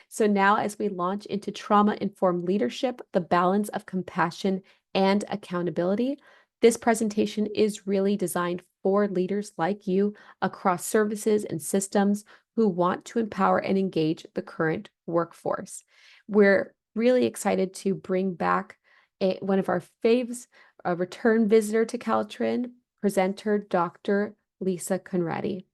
So now, as we launch into trauma-informed leadership, the balance of compassion and accountability, this presentation is really designed for leaders like you across services and systems who want to empower and engage the current workforce. We're really excited to bring back one of our faves, a return visitor to Caltrin, presenter Dr. Lisa Conradi.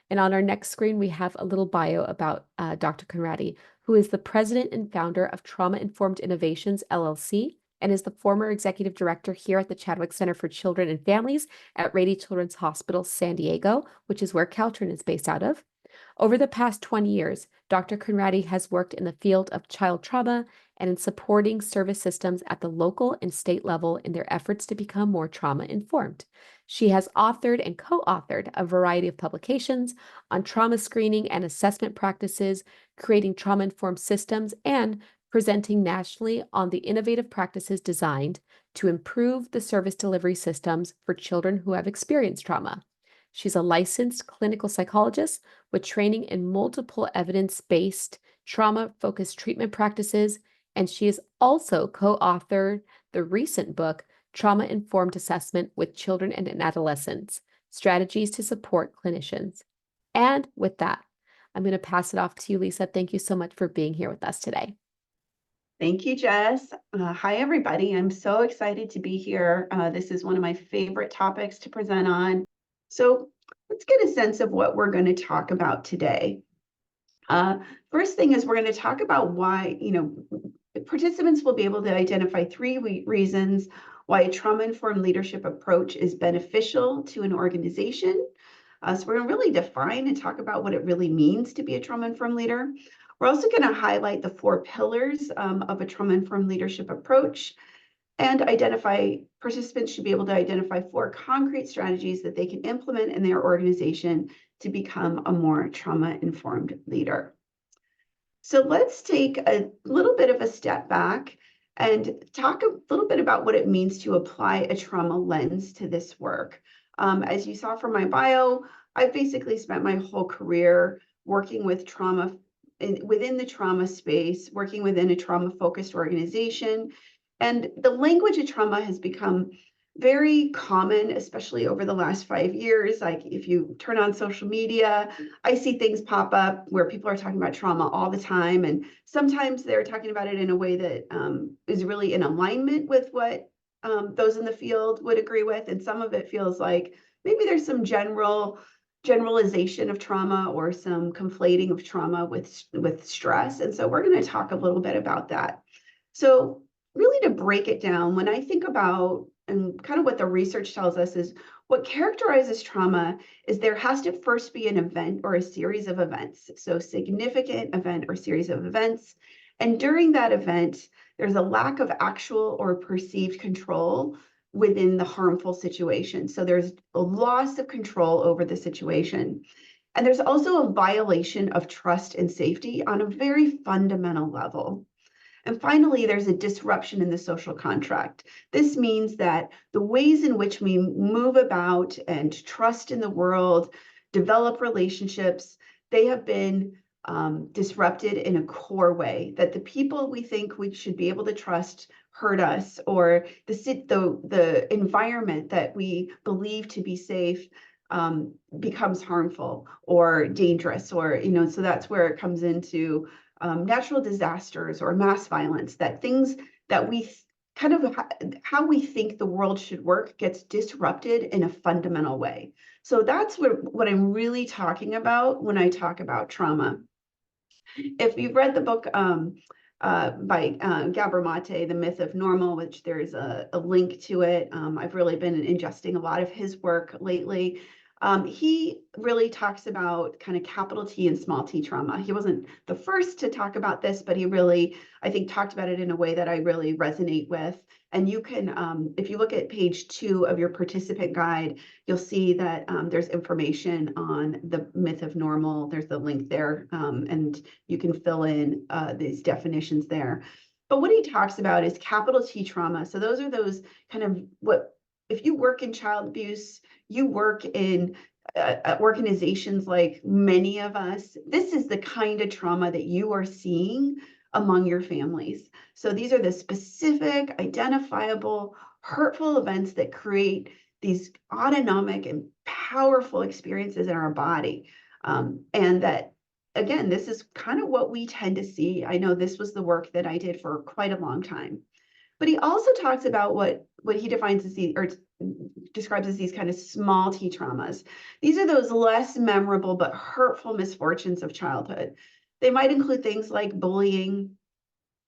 And on our next screen, we have a little bio about Dr. Conradi, who is the president and founder of Trauma Informed Innovations, LLC, and is the former executive director here at the Chadwick Center for Children and Families at Rady Children's Hospital, San Diego, which is where Caltrin is based out of. Over the past 20 years, Dr. Conradi has worked in the field of child trauma and in supporting service systems at the local and state level in their efforts to become more trauma-informed. She has authored and co-authored a variety of publications on trauma screening and assessment practices, creating trauma-informed systems, and presenting nationally on the innovative practices designed to improve the service delivery systems for children who have experienced trauma. She's a licensed clinical psychologist with training in multiple evidence-based trauma-focused treatment practices, and she has also co-authored the recent book, Trauma-Informed Assessment with Children and Adolescents, Strategies to Support Clinicians. And with that, I'm going to pass it off to you, Lisa. Thank you so much for being here with us today. Thank you, Jess. Hi, everybody. I'm so excited to be here. This is one of my favorite topics to present on. So let's get a sense of what we're going to talk about today. First thing is we're going to talk about why, participants will be able to identify three reasons why a trauma-informed leadership approach is beneficial to an organization. So we're going to really define and talk about what it really means to be a trauma-informed leader. We're also going to highlight the 4 pillars of a trauma-informed leadership approach, and participants should be able to identify 4 concrete strategies that they can implement in their organization to become a more trauma-informed leader. So let's take a little bit of a step back and talk a little bit about what it means to apply a trauma lens to this work. As you saw from my bio, I've basically spent my whole career working with trauma within the trauma space, working within a trauma-focused organization. And the language of trauma has become very common, especially over the last 5 years. Like if you turn on social media, I see things pop up where people are talking about trauma all the time. And sometimes they're talking about it in a way that is really in alignment with what those in the field would agree with. And some of it feels like maybe there's some generalization of trauma or some conflating of trauma with stress. And so we're going to talk a little bit about that. So really to break it down, when I think about and kind of what the research tells us is what characterizes trauma is there has to first be an event or a series of events. So significant event or series of events. And during that event, there's a lack of actual or perceived control within the harmful situation. So there's a loss of control over the situation. And there's also a violation of trust and safety on a very fundamental level. And finally, there's a disruption in the social contract. This means that the ways in which we move about and trust in the world, develop relationships, they have been disrupted in a core way, that the people we think we should be able to trust hurt us, or the environment that we believe to be safe becomes harmful or dangerous, or, so that's where it comes into natural disasters or mass violence, that things that we kind of how we think the world should work gets disrupted in a fundamental way. So that's what I'm really talking about when I talk about trauma. If you've read the book by Gabor Mate, The Myth of Normal, which there's a link to it. I've really been ingesting a lot of his work lately. He really talks about kind of capital T and small t trauma. He wasn't the first to talk about this, but he really, I think, talked about it in a way that I really resonate with. And you can, if you look at page 2 of your participant guide, you'll see that there's information on the myth of normal. There's the link there, and you can fill in these definitions there. But what he talks about is capital T trauma. So those are those kind of if you work in child abuse, you work in organizations like many of us, this is the kind of trauma that you are seeing among your families. So these are the specific, identifiable, hurtful events that create these autonomic and powerful experiences in our body. And that, again, this is kind of what we tend to see. I know this was the work that I did for quite a long time. But he also talks about what he defines as the, or describes as these kind of small t traumas. These are those less memorable but hurtful misfortunes of childhood. They might include things like bullying,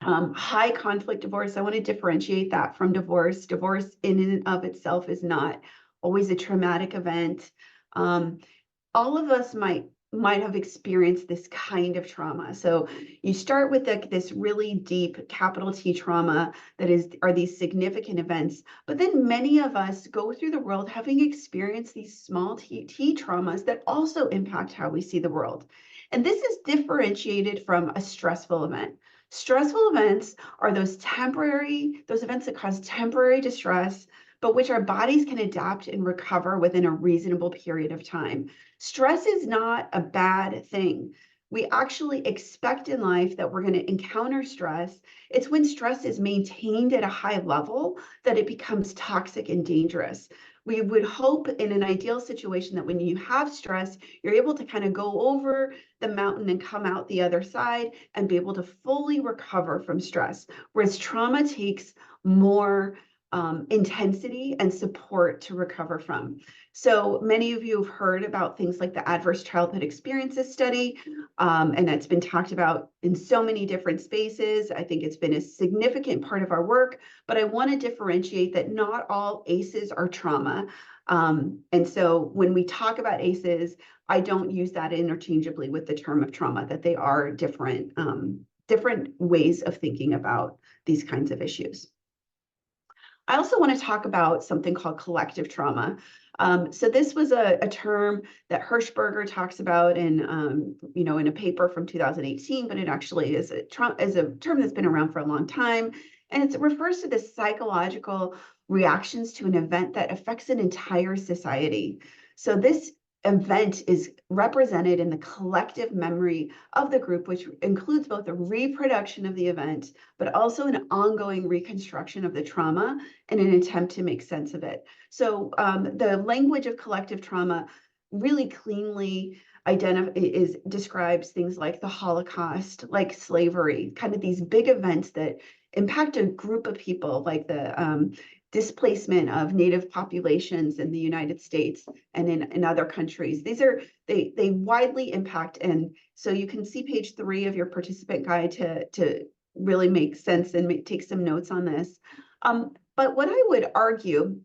high conflict divorce. I want to differentiate that from divorce. Divorce in and of itself is not always a traumatic event. All of us might have experienced this kind of trauma. So you start with this really deep capital T trauma that are these significant events, but then many of us go through the world having experienced these small t traumas that also impact how we see the world. And this is differentiated from a stressful event. Stressful events are those events that cause temporary distress, but which our bodies can adapt and recover within a reasonable period of time. Stress is not a bad thing. We actually expect in life that we're going to encounter stress. It's when stress is maintained at a high level that it becomes toxic and dangerous. We would hope in an ideal situation that when you have stress, you're able to kind of go over the mountain and come out the other side and be able to fully recover from stress. Whereas trauma takes more intensity and support to recover from. So many of you have heard about things like the Adverse Childhood Experiences Study, and that's been talked about in so many different spaces. I think it's been a significant part of our work, but I want to differentiate that not all ACEs are trauma. And so when we talk about ACEs, I don't use that interchangeably with the term of trauma, that they are different, different ways of thinking about these kinds of issues. I also want to talk about something called collective trauma. So this was a term that Hirschberger talks about in a paper from 2018, but it actually is a term that's been around for a long time. And it refers to the psychological reactions to an event that affects an entire society. So this event is represented in the collective memory of the group, which includes both the reproduction of the event, but also an ongoing reconstruction of the trauma in an attempt to make sense of it. So the language of collective trauma really cleanly describes things like the Holocaust, like slavery, kind of these big events that impact a group of people, like the displacement of native populations in the United States and in other countries. They widely impact. And so you can see page 3 of your participant guide to really make sense and take some notes on this. But what I would argue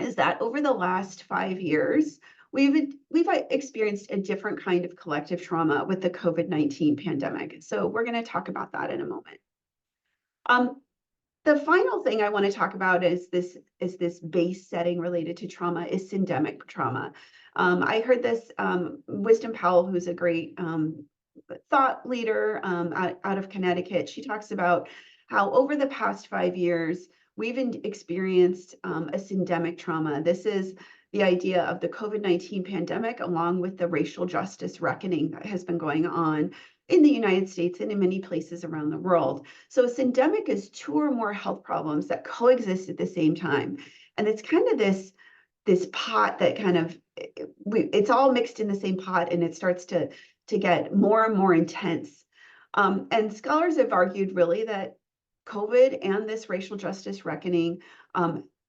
is that over the last 5 years, we've experienced a different kind of collective trauma with the COVID-19 pandemic. So we're going to talk about that in a moment. The final thing I want to talk about is this base setting related to trauma is syndemic trauma. I heard this, Wisdom Powell, who's a great thought leader out of Connecticut. She talks about how over the past 5 years, we've experienced a syndemic trauma. This is the idea of the COVID-19 pandemic, along with the racial justice reckoning that has been going on in the United States and in many places around the world. So a syndemic is 2 or more health problems that coexist at the same time. And it's kind of this pot that kind of, it's all mixed in the same pot, and it starts to get more and more intense. And scholars have argued really that COVID and this racial justice reckoning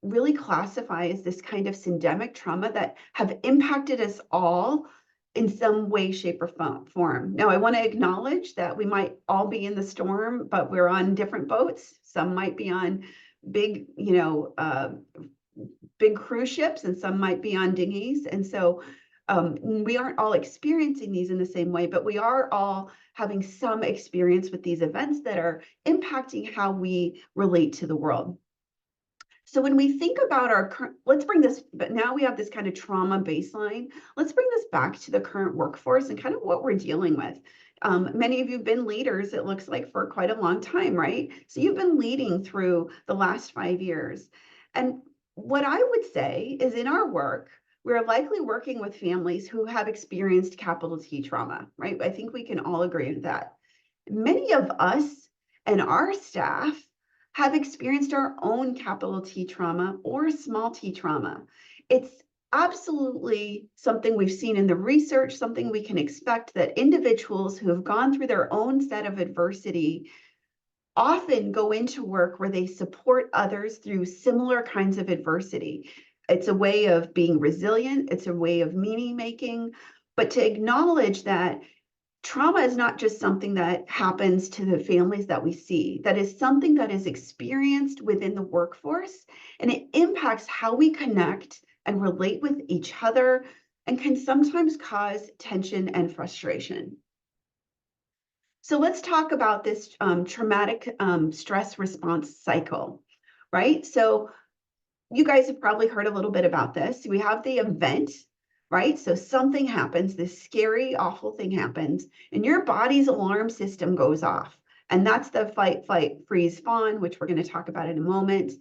really classify as this kind of syndemic trauma that have impacted us all in some way, shape, or form. Now, I want to acknowledge that we might all be in the storm, but we're on different boats. Some might be on big, big cruise ships, and some might be on dinghies. And so we aren't all experiencing these in the same way, but we are all having some experience with these events that are impacting how we relate to the world. So when we think about our current, let's bring this, but now we have this kind of trauma baseline. Let's bring this back to the current workforce and kind of what we're dealing with. Many of you have been leaders, it looks like, for quite a long time, right? So you've been leading through the last 5 years. And what I would say is in our work, we're likely working with families who have experienced capital T trauma, right? I think we can all agree with that. Many of us and our staff have experienced our own capital T trauma or small t trauma. It's absolutely something we've seen in the research, something we can expect that individuals who have gone through their own set of adversity often go into work where they support others through similar kinds of adversity. It's a way of being resilient, it's a way of meaning making, but to acknowledge that trauma is not just something that happens to the families that we see, that is something that is experienced within the workforce, and it impacts how we connect and relate with each other and can sometimes cause tension and frustration. So let's talk about this traumatic stress response cycle, right? So you guys have probably heard a little bit about this. We have the event, right? So something happens, this scary, awful thing happens, and your body's alarm system goes off. And that's the fight, flight, freeze, fawn, which we're going to talk about in a moment.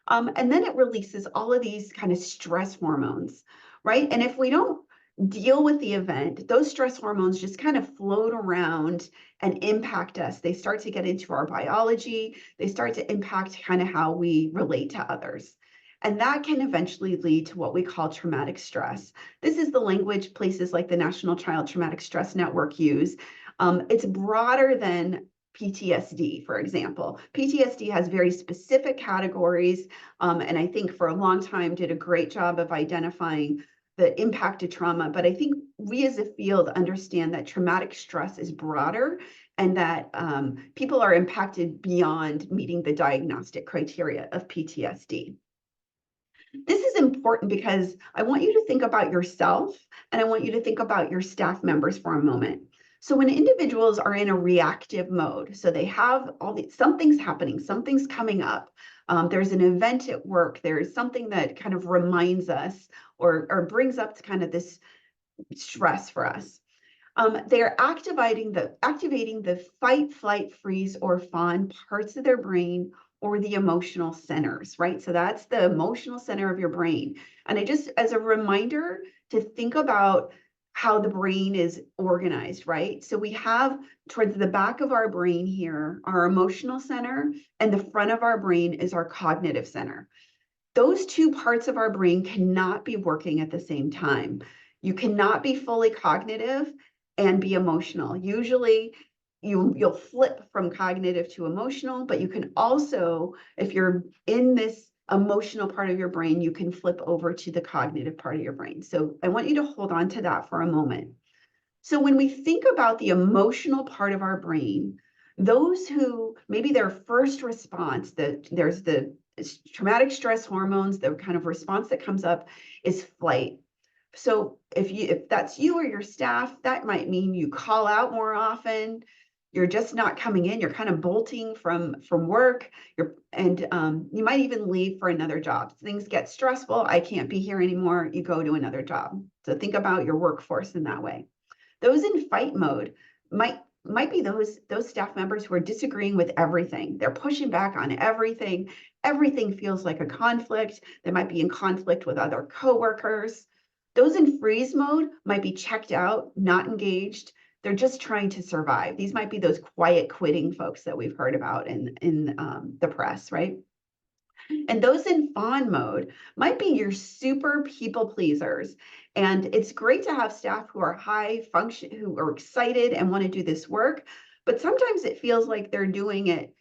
And then it releases all of these kind of stress hormones, right? And if we don't deal with the event, those stress hormones just kind of float around and impact us. They start to get into our biology, they start to impact kind of how we relate to others. And that can eventually lead to what we call traumatic stress. This is the language places like the National Child Traumatic Stress Network use. It's broader than PTSD, for example. PTSD has very specific categories, and I think for a long time did a great job of identifying the impact of trauma. But I think we as a field understand that traumatic stress is broader and that people are impacted beyond meeting the diagnostic criteria of PTSD. This is important because I want you to think about yourself and I want you to think about your staff members for a moment. So when individuals are in a reactive mode, so they have something's happening, something's coming up, there's an event at work, there's something that kind of reminds us or brings up kind of this stress for us. They're activating the fight, flight, freeze, or fawn parts of their brain or the emotional centers, right? So that's the emotional center of your brain. And I just, as a reminder, to think about how the brain is organized, right? So we have towards the back of our brain here, our emotional center, and the front of our brain is our cognitive center. Those two parts of our brain cannot be working at the same time. You cannot be fully cognitive and be emotional. Usually you'll flip from cognitive to emotional, but you can also, if you're in this emotional part of your brain, you can flip over to the cognitive part of your brain. So I want you to hold on to that for a moment. So when we think about the emotional part of our brain, those who maybe their first response, there's the traumatic stress hormones, the kind of response that comes up is flight. So if that's you or your staff, that might mean you call out more often. You're just not coming in. You're kind of bolting from work. You might even leave for another job. Things get stressful. I can't be here anymore. You go to another job. So think about your workforce in that way. Those in fight mode might be those staff members who are disagreeing with everything. They're pushing back on everything. Everything feels like a conflict. They might be in conflict with other coworkers. Those in freeze mode might be checked out, not engaged. They're just trying to survive. These might be those quiet quitting folks that we've heard about in the press, right? And those in fawn mode might be your super people pleasers. And it's great to have staff who are high function, who are excited and want to do this work. But sometimes it feels like they're doing it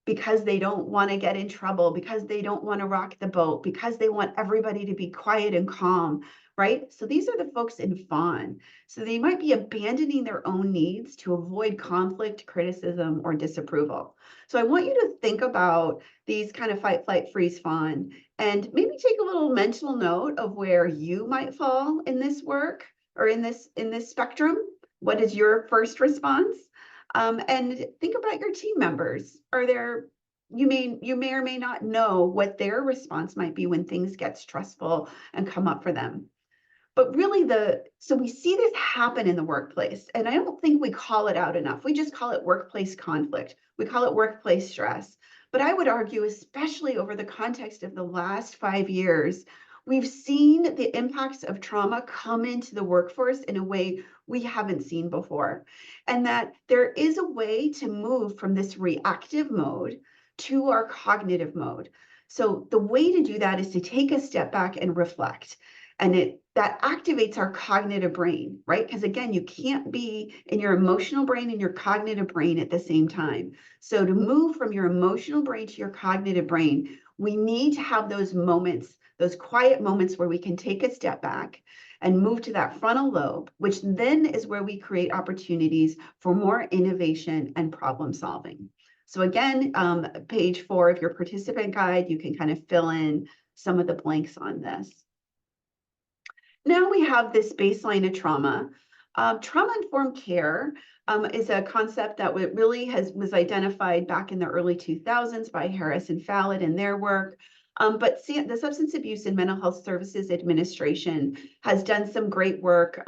because they don't want to get in trouble, because they don't want to rock the boat, because they want everybody to be quiet and calm, right? So these are the folks in fawn. So they might be abandoning their own needs to avoid conflict, criticism, or disapproval. So I want you to think about these kind of fight, flight, freeze, fawn, and maybe take a little mental note of where you might fall in this work or in this spectrum. What is your first response? And think about your team members. You may or may not know what their response might be when things get stressful and come up for them. But really so we see this happen in the workplace, and I don't think we call it out enough. We just call it workplace conflict. We call it workplace stress. But I would argue, especially over the context of the last 5 years, we've seen the impacts of trauma come into the workforce in a way we haven't seen before. And that there is a way to move from this reactive mode to our cognitive mode. So the way to do that is to take a step back and reflect. And that activates our cognitive brain, right? Because again, you can't be in your emotional brain and your cognitive brain at the same time. So to move from your emotional brain to your cognitive brain, we need to have those moments, those quiet moments where we can take a step back and move to that frontal lobe, which then is where we create opportunities for more innovation and problem solving. So again, page 4 of your participant guide, you can kind of fill in some of the blanks on this. Now we have this baseline of trauma. Trauma-informed care is a concept that really was identified back in the early 2000s by Harris and Fallon in their work. But the Substance Abuse and Mental Health Services Administration has done some great work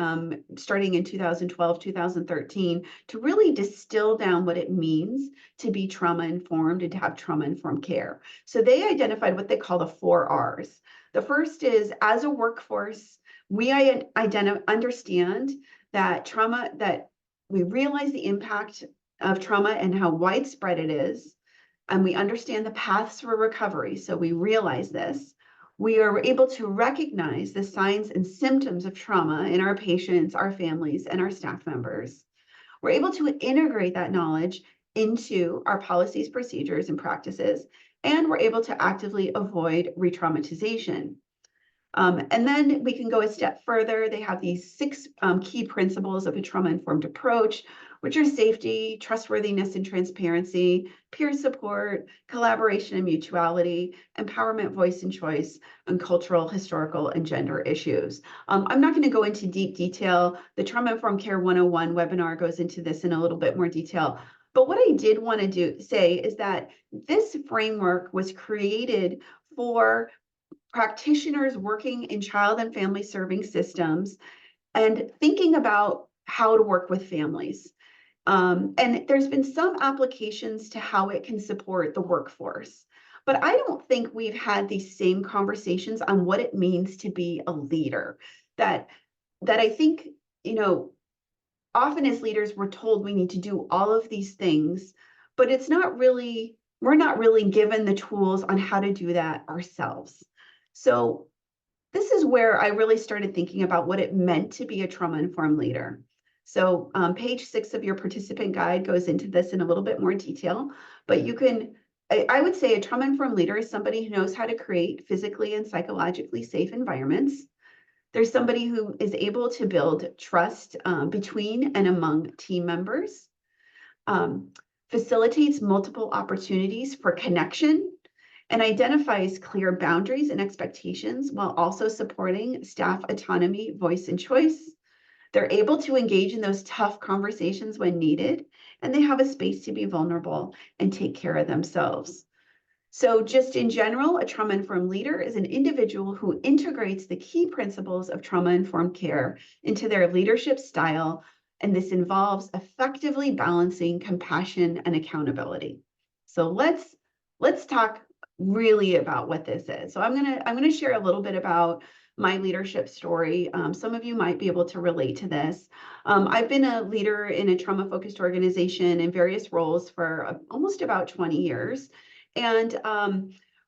starting in 2012, 2013 to really distill down what it means to be trauma-informed and to have trauma-informed care. So they identified what they call the 4 R's. The first is, as a workforce, we understand that trauma, that we realize the impact of trauma and how widespread it is, and we understand the paths for recovery. So we realize this. We are able to recognize the signs and symptoms of trauma in our patients, our families, and our staff members. We're able to integrate that knowledge into our policies, procedures, and practices, and we're able to actively avoid re-traumatization. And then we can go a step further. They have these 6 key principles of a trauma-informed approach, which are safety, trustworthiness and transparency, peer support, collaboration and mutuality, empowerment, voice and choice, and cultural, historical, and gender issues. I'm not going to go into deep detail. The Trauma-Informed Care 101 webinar goes into this in a little bit more detail. But what I did want to say is that this framework was created for practitioners working in child and family serving systems and thinking about how to work with families. And there's been some applications to how it can support the workforce. But I don't think we've had these same conversations on what it means to be a leader. That I think, often as leaders, we're told we need to do all of these things, but we're not really given the tools on how to do that ourselves. So this is where I really started thinking about what it meant to be a trauma-informed leader. So page 6 of your participant guide goes into this in a little bit more detail, but I would say a trauma-informed leader is somebody who knows how to create physically and psychologically safe environments. There's somebody who is able to build trust between and among team members, facilitates multiple opportunities for connection, and identifies clear boundaries and expectations while also supporting staff autonomy, voice, and choice. They're able to engage in those tough conversations when needed, and they have a space to be vulnerable and take care of themselves. So just in general, a trauma-informed leader is an individual who integrates the key principles of trauma-informed care into their leadership style, and this involves effectively balancing compassion and accountability. So let's talk really about what this is. So I'm gonna share a little bit about my leadership story. Some of you might be able to relate to this. I've been a leader in a trauma-focused organization in various roles for almost about 20 years. And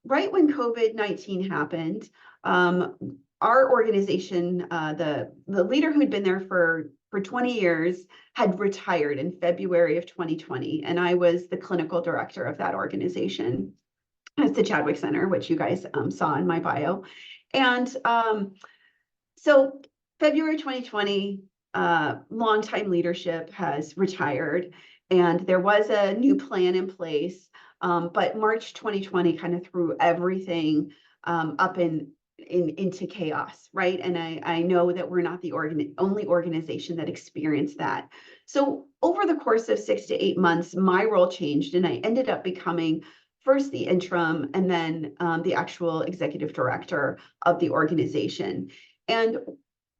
right when COVID-19 happened, our organization, the leader who'd been there for 20 years had retired in February of 2020, and I was the clinical director of that organization. It's the Chadwick Center, which you guys saw in my bio. And so February 2020, longtime leadership has retired, and there was a new plan in place. But March 2020 kind of threw everything up into chaos, right? And I know that we're not the only organization that experienced that. So over the course of 6 to 8 months, my role changed, and I ended up becoming first the interim and then the actual executive director of the organization. And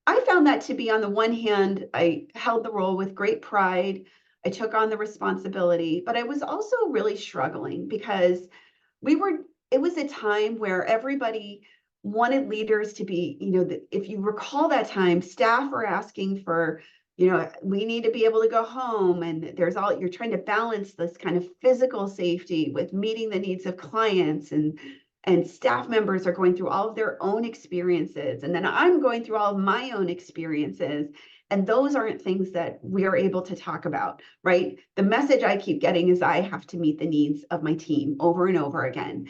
I found that to be, on the one hand, I held the role with great pride. I took on the responsibility, but I was also really struggling because it was a time where everybody wanted leaders to be, if you recall that time, staff are asking for, we need to be able to go home. And you're trying to balance this kind of physical safety with meeting the needs of clients, and staff members are going through all of their own experiences. And then I'm going through all of my own experiences. And those aren't things that we are able to talk about, right? The message I keep getting is I have to meet the needs of my team over and over again.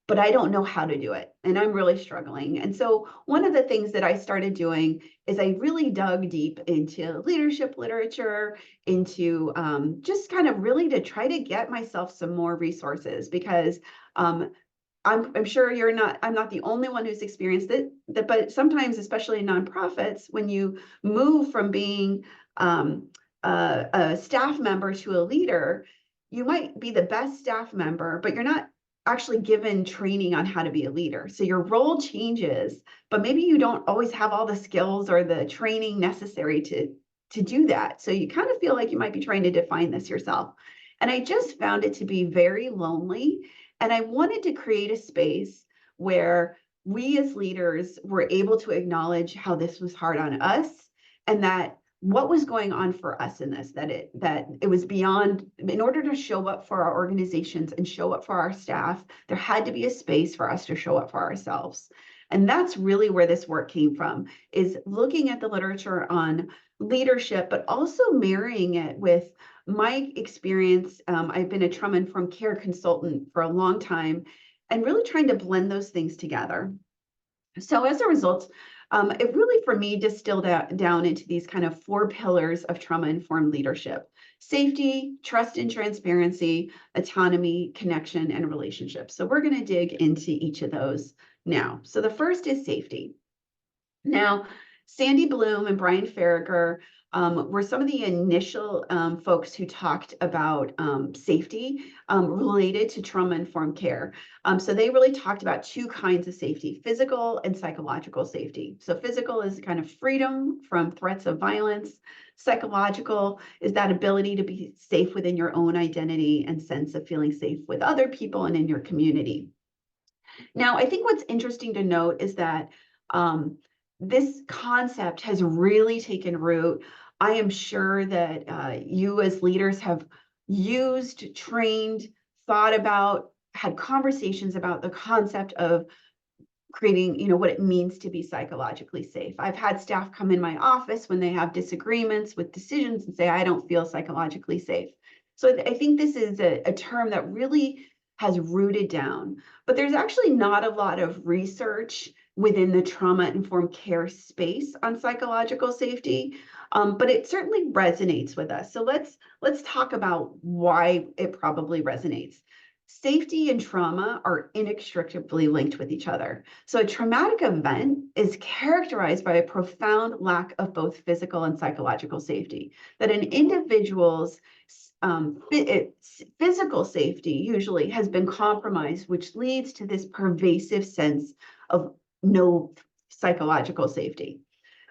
But I don't know how to do it. And I'm really struggling. And so one of the things that I started doing is I really dug deep into leadership literature, into just kind of really to try to get myself some more resources, because I'm sure I'm not the only one who's experienced it, but sometimes, especially in nonprofits, when you move from being a staff member to a leader, you might be the best staff member, but you're not actually given training on how to be a leader. So your role changes, but maybe you don't always have all the skills or the training necessary to do that. So you kind of feel like you might be trying to define this yourself. And I just found it to be very lonely. And I wanted to create a space where we as leaders were able to acknowledge how this was hard on us, and that what was going on for us in this, that it was beyond. In order to show up for our organizations and show up for our staff, there had to be a space for us to show up for ourselves. And that's really where this work came from, is looking at the literature on leadership, but also marrying it with my experience. I've been a trauma-informed care consultant for a long time, and really trying to blend those things together. So as a result, it really, for me, distilled down into these kind of 4 pillars of trauma-informed leadership: safety, trust and transparency, autonomy, connection, and relationships. So we're going to dig into each of those now. So the first is safety. Now, Sandy Bloom and Brian Farragher were some of the initial folks who talked about safety related to trauma-informed care. So they really talked about 2 kinds of safety: physical and psychological safety. So physical is kind of freedom from threats of violence. Psychological is that ability to be safe within your own identity and sense of feeling safe with other people and in your community. Now, I think what's interesting to note is that this concept has really taken root. I am sure that you as leaders have used, trained, thought about, had conversations about the concept of creating, what it means to be psychologically safe. I've had staff come in my office when they have disagreements with decisions and say, I don't feel psychologically safe. So I think this is a term that really has rooted down, but there's actually not a lot of research within the trauma-informed care space on psychological safety, but it certainly resonates with us. So let's talk about why it probably resonates. Safety and trauma are inextricably linked with each other. So a traumatic event is characterized by a profound lack of both physical and psychological safety, that an individual's physical safety usually has been compromised, which leads to this pervasive sense of no psychological safety.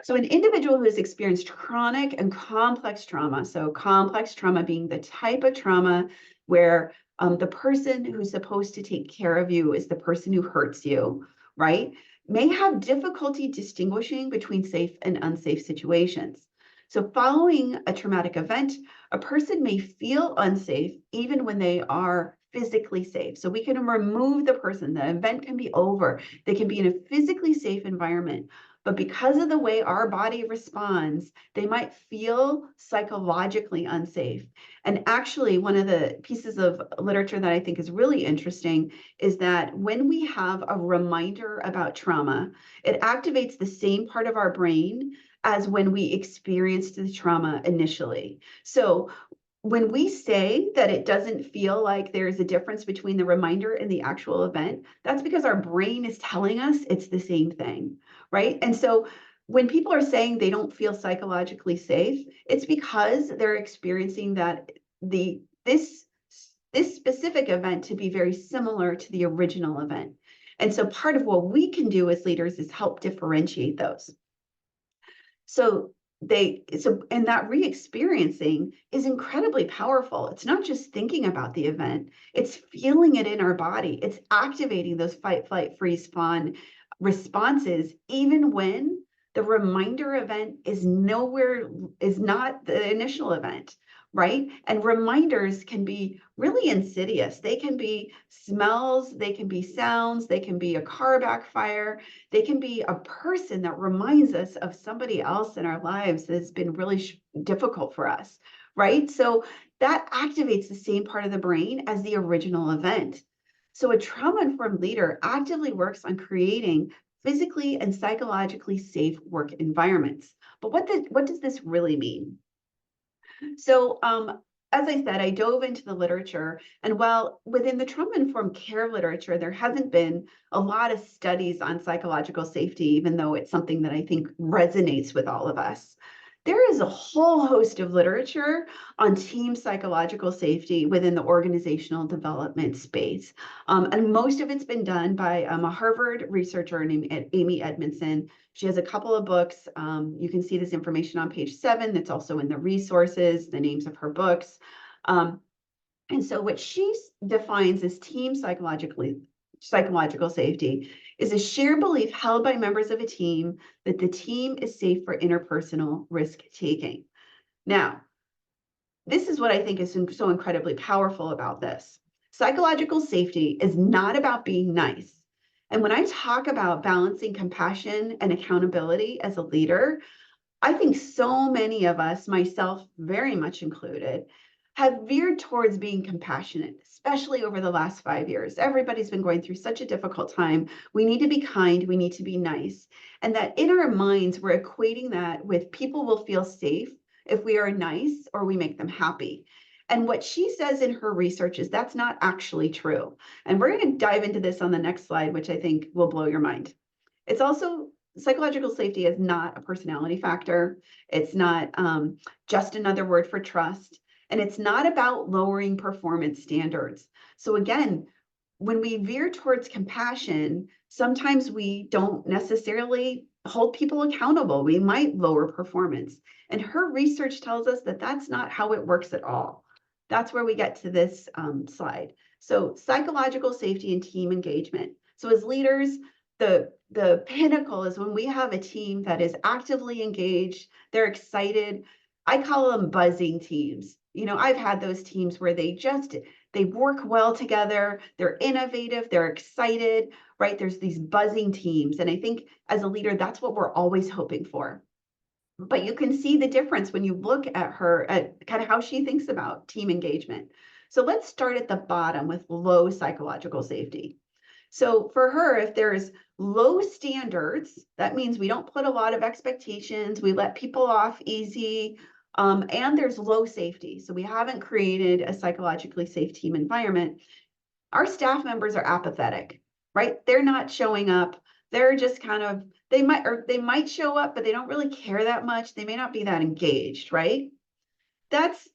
So an individual who has experienced chronic and complex trauma, so complex trauma being the type of trauma where the person who's supposed to take care of you is the person who hurts you, right, may have difficulty distinguishing between safe and unsafe situations. So following a traumatic event, a person may feel unsafe even when they are physically safe. So we can remove the person, the event can be over, they can be in a physically safe environment. But because of the way our body responds, they might feel psychologically unsafe. And actually, one of the pieces of literature that I think is really interesting is that when we have a reminder about trauma, it activates the same part of our brain as when we experienced the trauma initially. So when we say that it doesn't feel like there's a difference between the reminder and the actual event, that's because our brain is telling us it's the same thing, right? And so when people are saying they don't feel psychologically safe, it's because they're experiencing that this specific event to be very similar to the original event. And so part of what we can do as leaders is help differentiate those. So and that re-experiencing is incredibly powerful. It's not just thinking about the event, it's feeling it in our body. It's activating those fight, flight, freeze, fawn responses, even when the reminder event is not the initial event, right? And reminders can be really insidious. They can be smells, they can be sounds, they can be a car backfire, they can be a person that reminds us of somebody else in our lives that's been really difficult for us, right? So that activates the same part of the brain as the original event. So a trauma-informed leader actively works on creating physically and psychologically safe work environments. But what does this really mean? So, as I said, I dove into the literature, and while within the trauma-informed care literature, there hasn't been a lot of studies on psychological safety, even though it's something that I think resonates with all of us. There is a whole host of literature on team psychological safety within the organizational development space. And most of it's been done by a Harvard researcher named Amy Edmondson. She has a couple of books. You can see this information on page 7. That's also in the resources, the names of her books. And so what she defines as team psychological safety is a shared belief held by members of a team that the team is safe for interpersonal risk taking. Now, this is what I think is so incredibly powerful about this. Psychological safety is not about being nice. And when I talk about balancing compassion and accountability as a leader, I think so many of us, myself very much included, have veered towards being compassionate, especially over the last 5 years. Everybody's been going through such a difficult time. We need to be kind, we need to be nice. And that in our minds, we're equating that with people will feel safe if we are nice or we make them happy. And what she says in her research is that's not actually true. And we're going to dive into this on the next slide, which I think will blow your mind. It's also psychological safety is not a personality factor. It's not just another word for trust. And it's not about lowering performance standards. So again, when we veer towards compassion, sometimes we don't necessarily hold people accountable. We might lower performance. And her research tells us that that's not how it works at all. That's where we get to this slide. So psychological safety and team engagement. So as leaders, the pinnacle is when we have a team that is actively engaged, they're excited. I call them buzzing teams. You know, I've had those teams where they work well together, they're innovative, they're excited, right? There's these buzzing teams. And I think as a leader, that's what we're always hoping for. But you can see the difference when you look at her, at kind of how she thinks about team engagement. So let's start at the bottom with low psychological safety. So for her, if there's low standards, that means we don't put a lot of expectations, we let people off easy, and there's low safety. So we haven't created a psychologically safe team environment. Our staff members are apathetic, right? They're not showing up. They're just kind of, they might show up, but they don't really care that much. They may not be that engaged, right? That's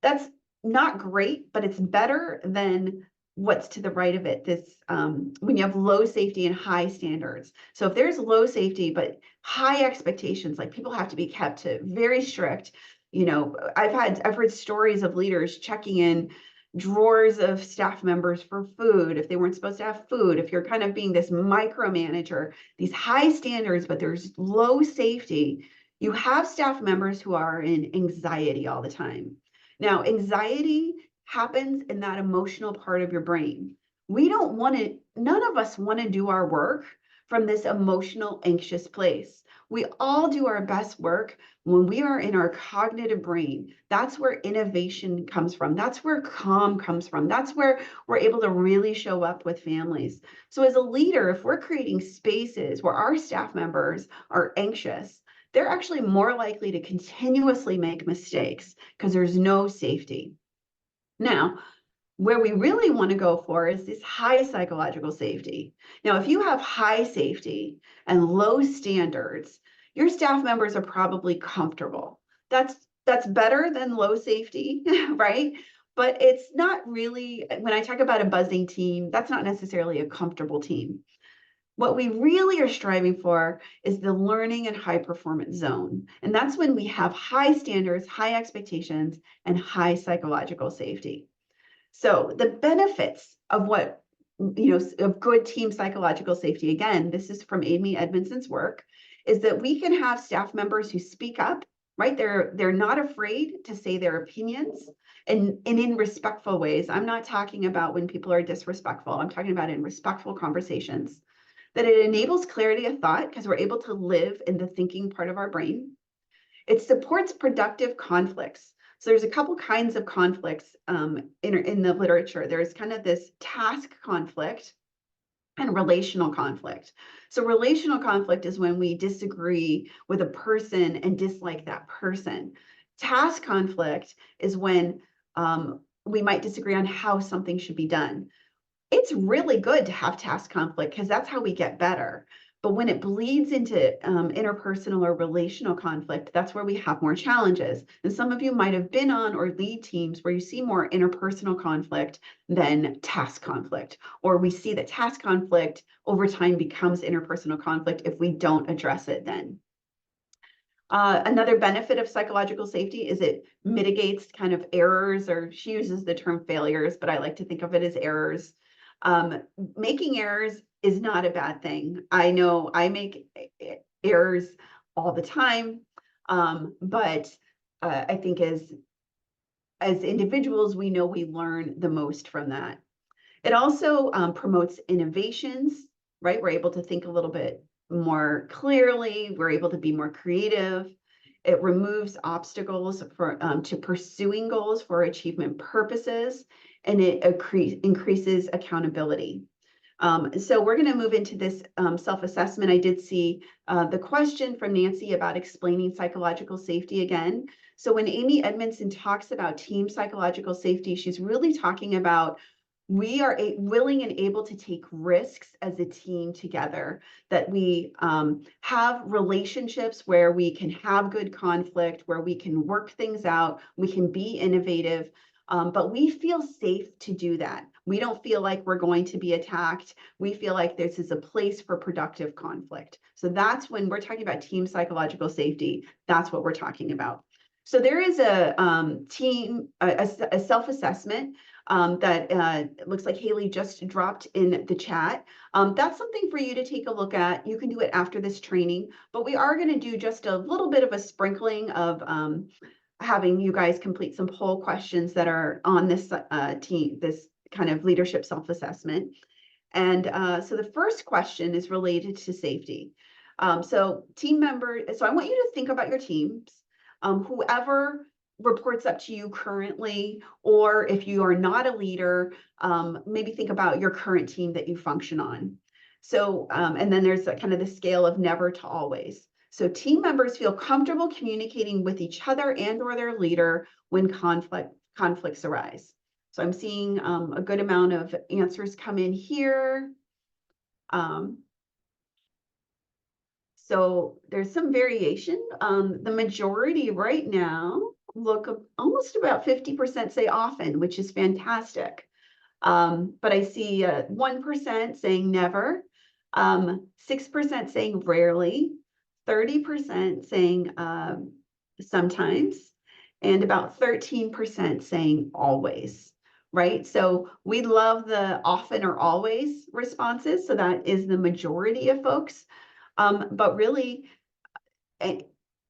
that's not great, but it's better than what's to the right of it. This when you have low safety and high standards. So if there's low safety but high expectations, like people have to be kept to very strict. You know, I've heard stories of leaders checking in drawers of staff members for food if they weren't supposed to have food. If you're kind of being this micromanager, these high standards, but there's low safety, you have staff members who are in anxiety all the time. Now, anxiety happens in that emotional part of your brain. We don't want to, none of us want to do our work from this emotional, anxious place. We all do our best work when we are in our cognitive brain. That's where innovation comes from. That's where calm comes from. That's where we're able to really show up with families. So as a leader, if we're creating spaces where our staff members are anxious, they're actually more likely to continuously make mistakes because there's no safety. Now, where we really want to go for is this high psychological safety. Now, if you have high safety and low standards, your staff members are probably comfortable. That's better than low safety, right? But it's not really, when I talk about a buzzing team, that's not necessarily a comfortable team. What we really are striving for is the learning and high performance zone. And that's when we have high standards, high expectations, and high psychological safety. So the benefits of of good team psychological safety, again, this is from Amy Edmondson's work, is that we can have staff members who speak up, right? They're not afraid to say their opinions and in respectful ways. I'm not talking about when people are disrespectful. I'm talking about in respectful conversations. That it enables clarity of thought because we're able to live in the thinking part of our brain. It supports productive conflicts. So there's a couple kinds of conflicts in the literature. There's kind of this task conflict and relational conflict. So relational conflict is when we disagree with a person and dislike that person. Task conflict is when we might disagree on how something should be done. It's really good to have task conflict because that's how we get better. But when it bleeds into interpersonal or relational conflict, that's where we have more challenges. And some of you might have been on or lead teams where you see more interpersonal conflict than task conflict, or we see that task conflict over time becomes interpersonal conflict if we don't address it then. Another benefit of psychological safety is it mitigates kind of errors, or she uses the term failures, but I like to think of it as errors. Making errors is not a bad thing. I know I make errors all the time, but I think as individuals, we know we learn the most from that. It also promotes innovations, right? We're able to think a little bit more clearly. We're able to be more creative. It removes obstacles to pursuing goals for achievement purposes, and it increases accountability. So we're going to move into this self-assessment. I did see the question from Nancy about explaining psychological safety again. So when Amy Edmondson talks about team psychological safety, she's really talking about we are willing and able to take risks as a team together, that we have relationships where we can have good conflict, where we can work things out, we can be innovative, but we feel safe to do that. We don't feel like we're going to be attacked. We feel like this is a place for productive conflict. So that's when we're talking about team psychological safety, that's what we're talking about. So there is a a self-assessment that looks like Haley just dropped in the chat. That's something for you to take a look at. You can do it after this training, but we are going to do just a little bit of a sprinkling of having you guys complete some poll questions that are on this this kind of leadership self-assessment. And so the first question is related to safety. So team members, so I want you to think about your teams, whoever reports up to you currently, or if you are not a leader, maybe think about your current team that you function on. So, and then there's kind of the scale of never to always. So team members feel comfortable communicating with each other and or their leader when conflicts arise. So I'm seeing a good amount of answers come in here. So there's some variation. The majority right now look almost about 50% say often, which is fantastic. But I see 1% saying never, 6% saying rarely, 30% saying sometimes, and about 13% saying always, right? So we love the often or always responses. So that is the majority of folks. But really,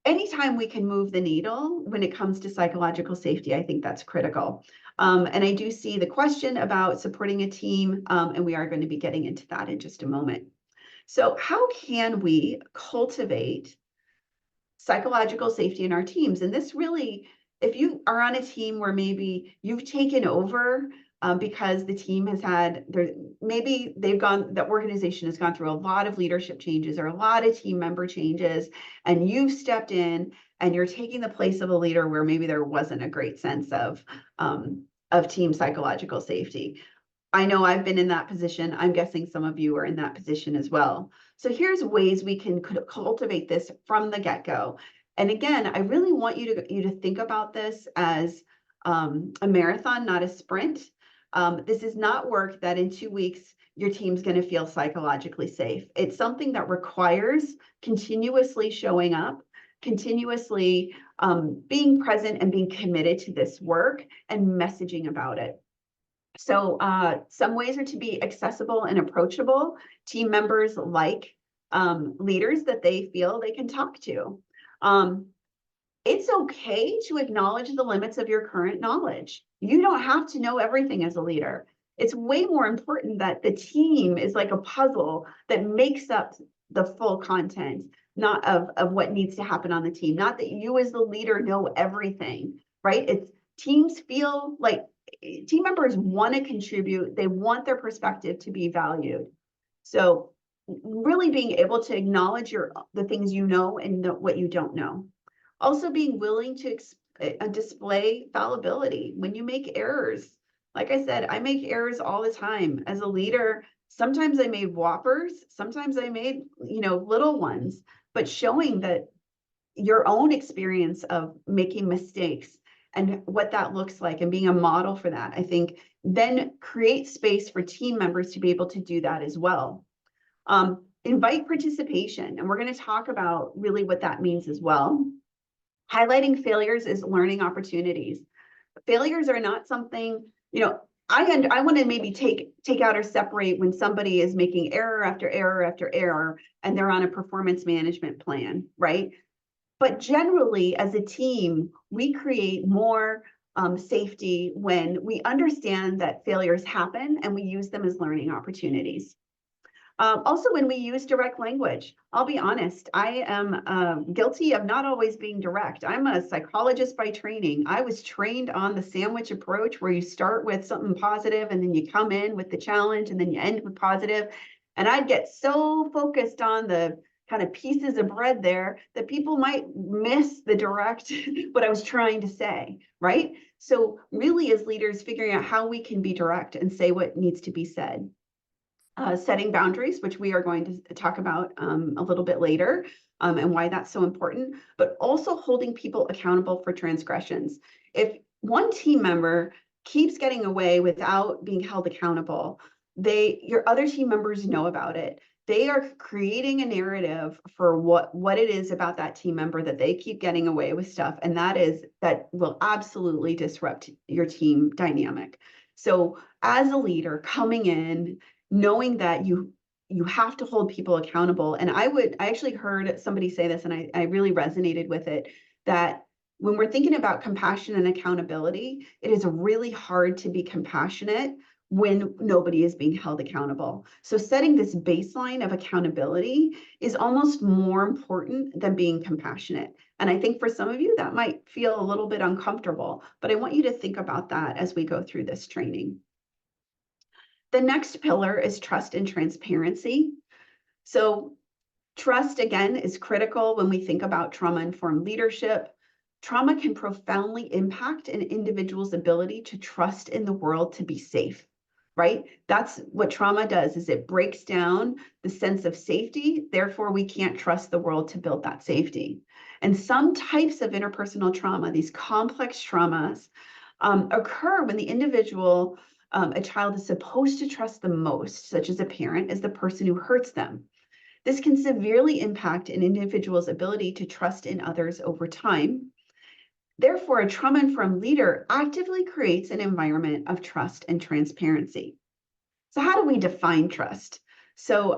anytime we can move the needle when it comes to psychological safety, I think that's critical. And I do see the question about supporting a team, and we are going to be getting into that in just a moment. So how can we cultivate psychological safety in our teams? And this really, if you are on a team where maybe you've taken over because the team has had, maybe the organization has gone through a lot of leadership changes or a lot of team member changes, and you've stepped in and you're taking the place of a leader where maybe there wasn't a great sense of team psychological safety. I know I've been in that position. I'm guessing some of you are in that position as well. So here's ways we can cultivate this from the get-go. And again, I really want you to think about this as a marathon, not a sprint. This is not work that in 2 weeks your team's going to feel psychologically safe. It's something that requires continuously showing up, continuously being present and being committed to this work and messaging about it. So some ways are to be accessible and approachable. Team members like leaders that they feel they can talk to. It's okay to acknowledge the limits of your current knowledge. You don't have to know everything as a leader. It's way more important that the team is like a puzzle that makes up the full content, not of what needs to happen on the team. Not that you as the leader know everything, right? It's teams feel like team members want to contribute. They want their perspective to be valued. So really being able to acknowledge the things you know and what you don't know. Also being willing to display fallibility when you make errors. Like I said, I make errors all the time. As a leader, sometimes I made whoppers, sometimes I made, little ones, but showing that your own experience of making mistakes and what that looks like and being a model for that, I think then create space for team members to be able to do that as well. Invite participation, and we're going to talk about really what that means as well. Highlighting failures as learning opportunities. Failures are not something, I want to maybe take out or separate when somebody is making error after error after error and they're on a performance management plan, right? But generally, as a team, we create more safety when we understand that failures happen and we use them as learning opportunities. Also, when we use direct language, I'll be honest, I am guilty of not always being direct. I'm a psychologist by training. I was trained on the sandwich approach where you start with something positive and then you come in with the challenge and then you end with positive. And I'd get so focused on the kind of pieces of bread there that people might miss the direct, what I was trying to say, right? So really as leaders, figuring out how we can be direct and say what needs to be said. Setting boundaries, which we are going to talk about a little bit later, and why that's so important, but also holding people accountable for transgressions. If one team member keeps getting away without being held accountable, your other team members know about it. They are creating a narrative for what it is about that team member that they keep getting away with stuff, and that will absolutely disrupt your team dynamic. So as a leader coming in, knowing that you have to hold people accountable. And I actually heard somebody say this, and I really resonated with it, that when we're thinking about compassion and accountability, it is really hard to be compassionate when nobody is being held accountable. So setting this baseline of accountability is almost more important than being compassionate. And I think for some of you, that might feel a little bit uncomfortable, but I want you to think about that as we go through this training. The next pillar is trust and transparency. So trust, again, is critical when we think about trauma-informed leadership. Trauma can profoundly impact an individual's ability to trust in the world to be safe, right? That's what trauma does, is it breaks down the sense of safety. Therefore, we can't trust the world to build that safety. And some types of interpersonal trauma, these complex traumas, occur when the individual, a child is supposed to trust the most, such as a parent, is the person who hurts them. This can severely impact an individual's ability to trust in others over time. Therefore, a trauma-informed leader actively creates an environment of trust and transparency. So how do we define trust? So,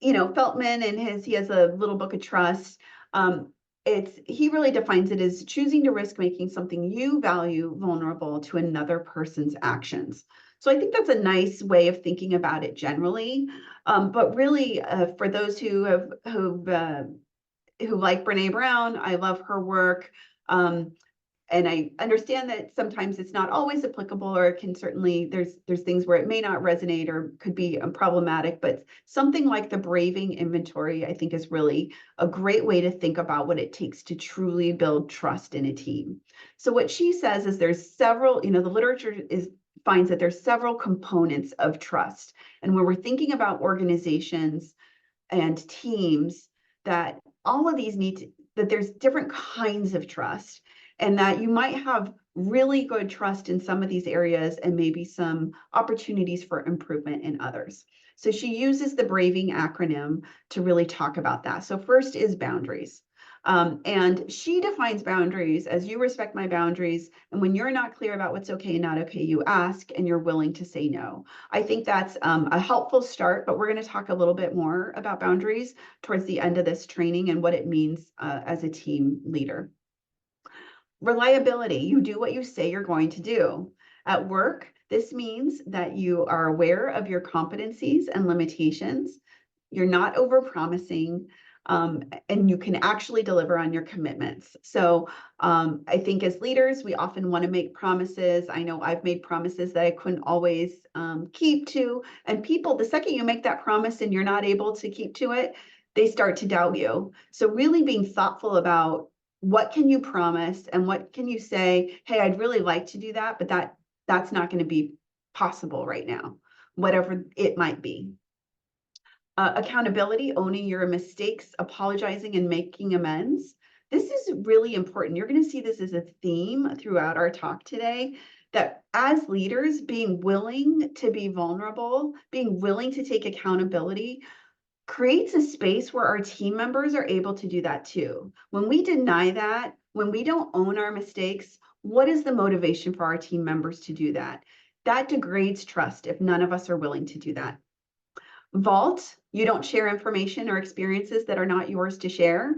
Feltman he has a little book of trust. He really defines it as choosing to risk making something you value vulnerable to another person's actions. So I think that's a nice way of thinking about it generally. But really, for those who like Brene Brown, I love her work. And I understand that sometimes it's not always applicable, or it can certainly, there's things where it may not resonate or could be problematic, but something like the Braving Inventory, I think, is really a great way to think about what it takes to truly build trust in a team. So what she says is there's several, the literature finds that there's several components of trust. And when we're thinking about organizations and teams, that all of these that there's different kinds of trust, and that you might have really good trust in some of these areas and maybe some opportunities for improvement in others. So she uses the Braving acronym to really talk about that. So first is boundaries. And she defines boundaries as you respect my boundaries. And when you're not clear about what's okay and not okay, you ask and you're willing to say no. I think that's a helpful start, but we're going to talk a little bit more about boundaries towards the end of this training and what it means as a team leader. Reliability, you do what you say you're going to do. At work, this means that you are aware of your competencies and limitations. You're not overpromising, and you can actually deliver on your commitments. So I think as leaders, we often want to make promises. I know I've made promises that I couldn't always keep to. And people, the second you make that promise and you're not able to keep to it, they start to doubt you. So really being thoughtful about what can you promise and what can you say, hey, I'd really like to do that, but that's not going to be possible right now, whatever it might be. Accountability, owning your mistakes, apologizing and making amends. This is really important. You're going to see this as a theme throughout our talk today, that as leaders, being willing to be vulnerable, being willing to take accountability, creates a space where our team members are able to do that too. When we deny that, when we don't own our mistakes, what is the motivation for our team members to do that? That degrades trust if none of us are willing to do that. Vault, you don't share information or experiences that are not yours to share.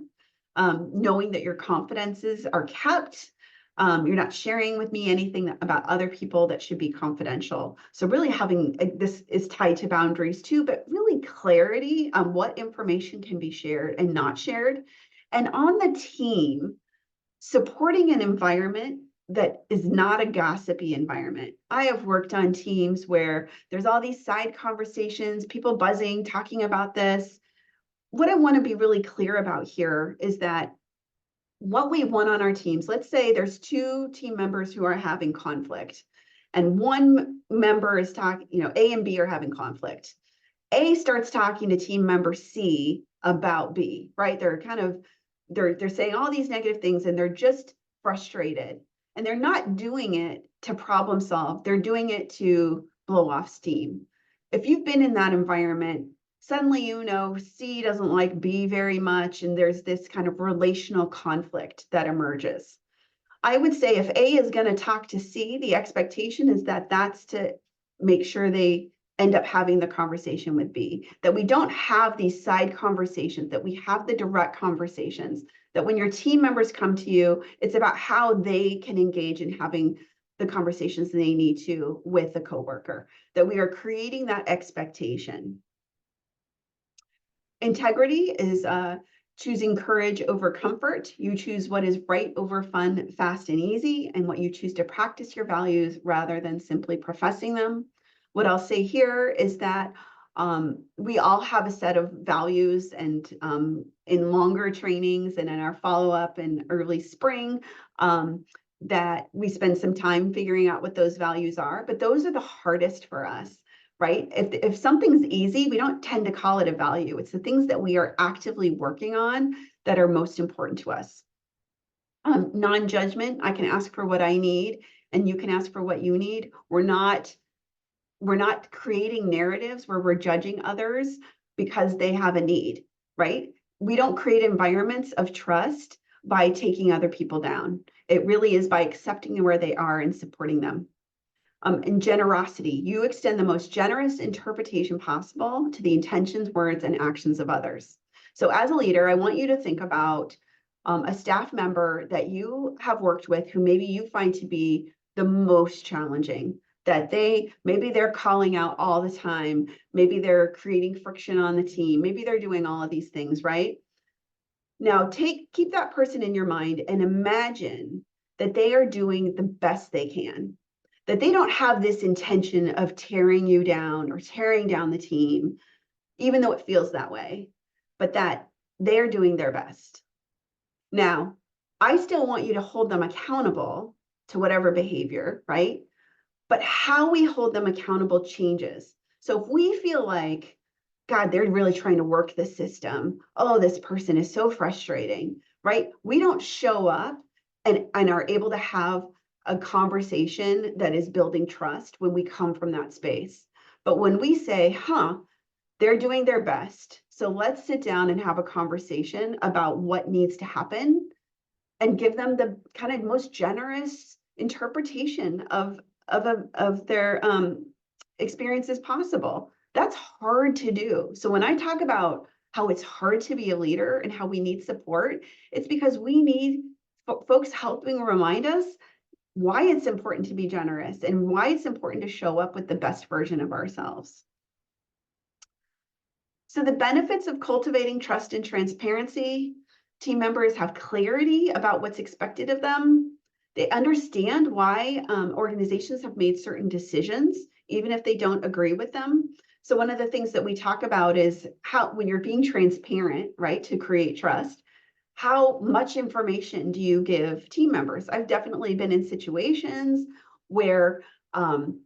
Knowing that your confidences are kept. You're not sharing with me anything about other people that should be confidential. So really having, this is tied to boundaries too, but really clarity on what information can be shared and not shared. And on the team, supporting an environment that is not a gossipy environment. I have worked on teams where there's all these side conversations, people buzzing, talking about this. What I want to be really clear about here is that what we want on our teams, let's say there's two team members who are having conflict, and one member is talking, A and B are having conflict. A starts talking to team member C about B, right? They're saying all these negative things and they're just frustrated. And they're not doing it to problem solve. They're doing it to blow off steam. If you've been in that environment, suddenly C doesn't like B very much, and there's this kind of relational conflict that emerges. I would say if A is going to talk to C, the expectation is that that's to make sure they end up having the conversation with B, that we don't have these side conversations, that we have the direct conversations, that when your team members come to you, it's about how they can engage in having the conversations they need to with the coworker, that we are creating that expectation. Integrity is choosing courage over comfort. You choose what is right over fun, fast, and easy, and what you choose to practice your values rather than simply professing them. What I'll say here is that we all have a set of values, and in longer trainings and in our follow-up in early spring, that we spend some time figuring out what those values are, but those are the hardest for us. Right? If something's easy, we don't tend to call it a value. It's the things that we are actively working on that are most important to us. Non-judgment, I can ask for what I need and you can ask for what you need. We're not creating narratives where we're judging others because they have a need, right? We don't create environments of trust by taking other people down. It really is by accepting where they are and supporting them. And generosity, you extend the most generous interpretation possible to the intentions, words, and actions of others. So as a leader, I want you to think about a staff member that you have worked with who maybe you find to be the most challenging, that maybe they're calling out all the time, maybe they're creating friction on the team, maybe they're doing all of these things, right? Now keep that person in your mind and imagine that they are doing the best they can, that they don't have this intention of tearing you down or tearing down the team, even though it feels that way, but that they're doing their best. Now, I still want you to hold them accountable to whatever behavior, right? But how we hold them accountable changes. So if we feel like, God, they're really trying to work the system. Oh, this person is so frustrating, right? We don't show up and are able to have a conversation that is building trust when we come from that space. But when we say, they're doing their best, so let's sit down and have a conversation about what needs to happen and give them the kind of most generous interpretation of their experiences possible. That's hard to do. So when I talk about how it's hard to be a leader and how we need support, it's because we need folks helping remind us why it's important to be generous and why it's important to show up with the best version of ourselves. So the benefits of cultivating trust and transparency: team members have clarity about what's expected of them. They understand why organizations have made certain decisions, even if they don't agree with them. So one of the things that we talk about is how, when you're being transparent, right, to create trust, how much information do you give team members? I've definitely been in situations where um,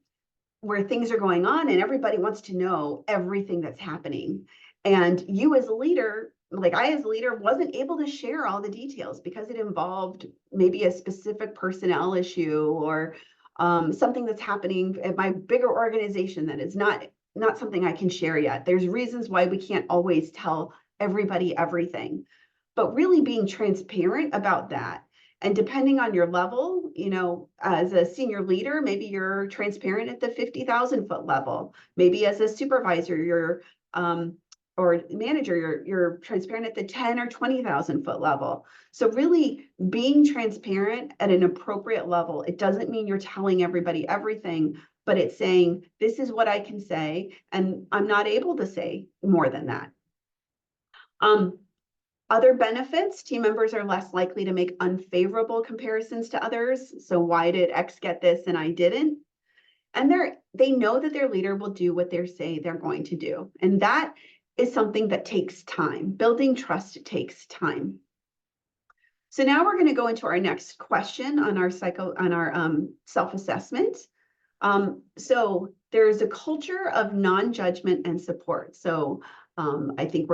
where things are going on and everybody wants to know everything that's happening. And you as a leader, like I as a leader, wasn't able to share all the details because it involved maybe a specific personnel issue or something that's happening at my bigger organization that is not something I can share yet. There's reasons why we can't always tell everybody everything, but really being transparent about that. And depending on your level, as a senior leader, maybe you're transparent at the 50,000-foot level. Maybe as a supervisor, or manager, you're transparent at the 10 or 20,000-foot level. So really being transparent at an appropriate level, it doesn't mean you're telling everybody everything, but it's saying, this is what I can say, and I'm not able to say more than that. Other benefits: team members are less likely to make unfavorable comparisons to others. So why did X get this and I didn't? And they know that their leader will do what they say they're going to do. And that is something that takes time. Building trust takes time. So now we're going to go into our next question on our self-assessment. So there's a culture of non-judgment and support. So I think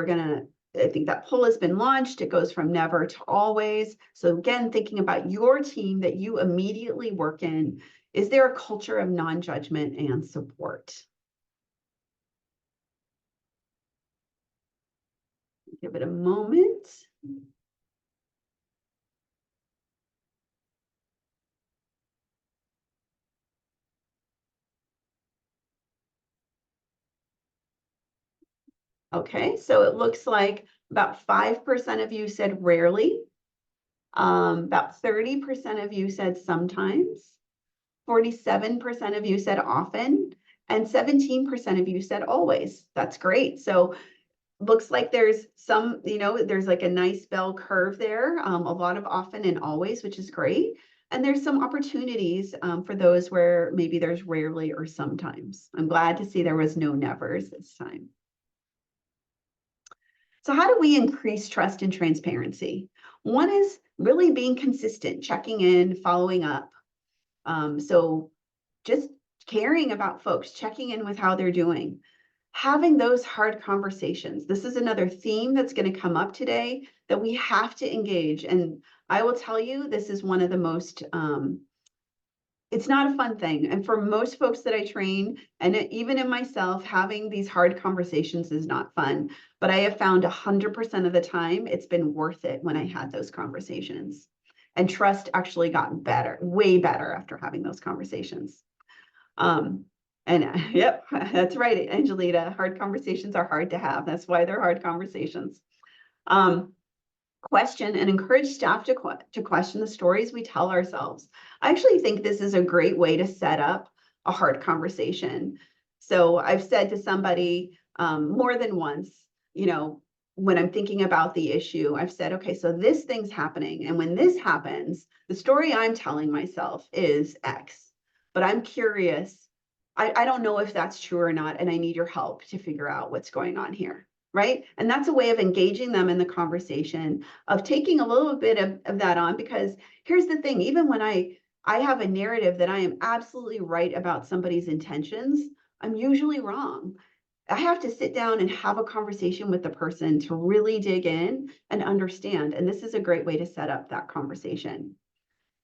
that poll has been launched. It goes from never to always. So again, thinking about your team that you immediately work in, is there a culture of non-judgment and support? Give it a moment. Okay, so it looks like about 5% of you said rarely. About 30% of you said sometimes. 47% of you said often, and 17% of you said always. That's great. So looks like there's there's like a nice bell curve there, a lot of often and always, which is great. And there's some opportunities for those where maybe there's rarely or sometimes. I'm glad to see there was no nevers this time. So how do we increase trust and transparency? One is really being consistent, checking in, following up. So just caring about folks, checking in with how they're doing, having those hard conversations. This is another theme that's going to come up today that we have to engage. And I will tell you, this is one of the most, it's not a fun thing. And for most folks that I train, and even in myself, having these hard conversations is not fun. But I have found 100% of the time, it's been worth it when I had those conversations. And trust actually got better, way better after having those conversations. Yep, that's right, Angelita. Hard conversations are hard to have. That's why they're hard conversations. Question and encourage staff to question the stories we tell ourselves. I actually think this is a great way to set up a hard conversation. So I've said to somebody more than once, when I'm thinking about the issue, I've said, okay, so this thing's happening. And when this happens, the story I'm telling myself is X, but I'm curious. I don't know if that's true or not, and I need your help to figure out what's going on here. Right. And that's a way of engaging them in the conversation, of taking a little bit of that on, because here's the thing, even when I have a narrative that I am absolutely right about somebody's intentions, I'm usually wrong. I have to sit down and have a conversation with the person to really dig in and understand. And this is a great way to set up that conversation.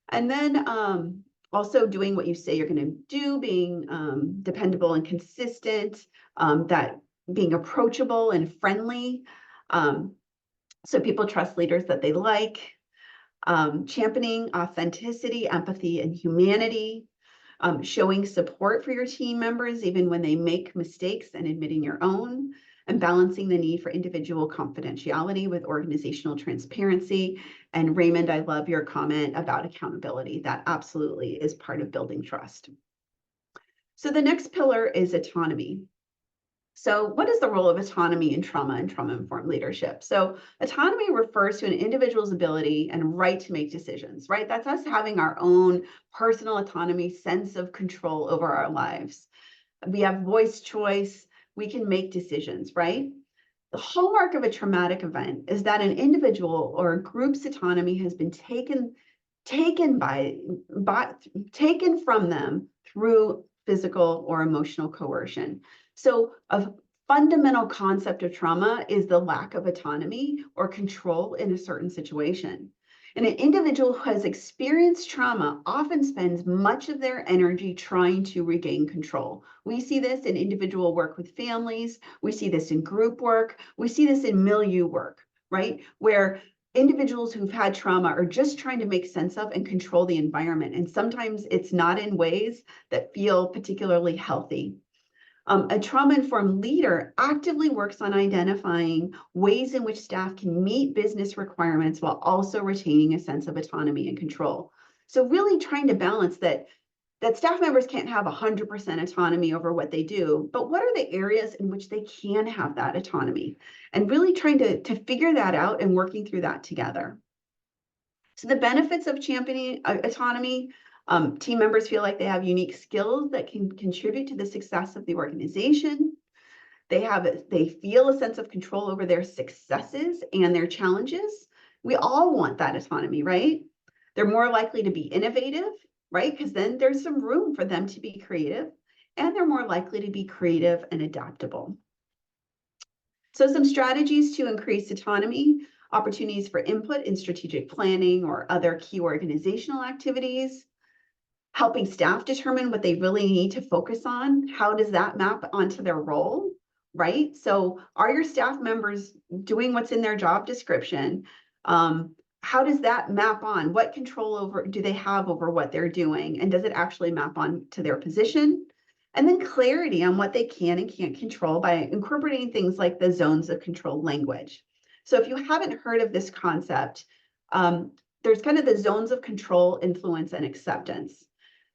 And then Also doing what you say you're going to do, being dependable and consistent, that being approachable and friendly. So people trust leaders that they like, championing authenticity, empathy, and humanity, showing support for your team members, even when they make mistakes and admitting your own, and balancing the need for individual confidentiality with organizational transparency. And Raymond, I love your comment about accountability. That absolutely is part of building trust. So the next pillar is autonomy. So what is the role of autonomy in trauma and trauma-informed leadership? So autonomy refers to an individual's ability and right to make decisions, right? That's us having our own personal autonomy, sense of control over our lives. We have voice choice, we can make decisions, right? The hallmark of a traumatic event is that an individual or a group's autonomy has been taken from them through physical or emotional coercion. So a fundamental concept of trauma is the lack of autonomy or control in a certain situation. And an individual who has experienced trauma often spends much of their energy trying to regain control. We see this in individual work with families. We see this in group work. We see this in milieu work, right? Where individuals who've had trauma are just trying to make sense of and control the environment. And sometimes it's not in ways that feel particularly healthy. A trauma-informed leader actively works on identifying ways in which staff can meet business requirements while also retaining a sense of autonomy and control. So really trying to balance that staff members can't have 100% autonomy over what they do, but what are the areas in which they can have that autonomy? And really trying to figure that out and working through that together. So the benefits of championing autonomy, team members feel like they have unique skills that can contribute to the success of the organization. They feel a sense of control over their successes and their challenges. We all want that autonomy, right? They're more likely to be innovative, right? Because then there's some room for them to be creative, and they're more likely to be creative and adaptable. So some strategies to increase autonomy: opportunities for input in strategic planning or other key organizational activities, helping staff determine what they really need to focus on. How does that map onto their role, right? So are your staff members doing what's in their job description? How does that map on? What control over do they have over what they're doing? And does it actually map on to their position? And then clarity on what they can and can't control by incorporating things like the zones of control language. So if you haven't heard of this concept, there's kind of the zones of control, influence, and acceptance.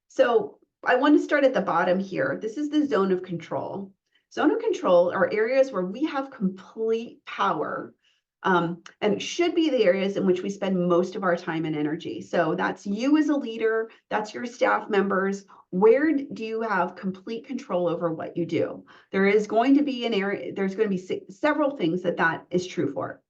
So I want to start at the bottom here. This is the zone of control. Zone of control are areas where we have complete power, and it should be the areas in which we spend most of our time and energy. So that's you as a leader, that's your staff members. Where do you have complete control over what you do? There is going to be an area, there's going to be several things that is true for.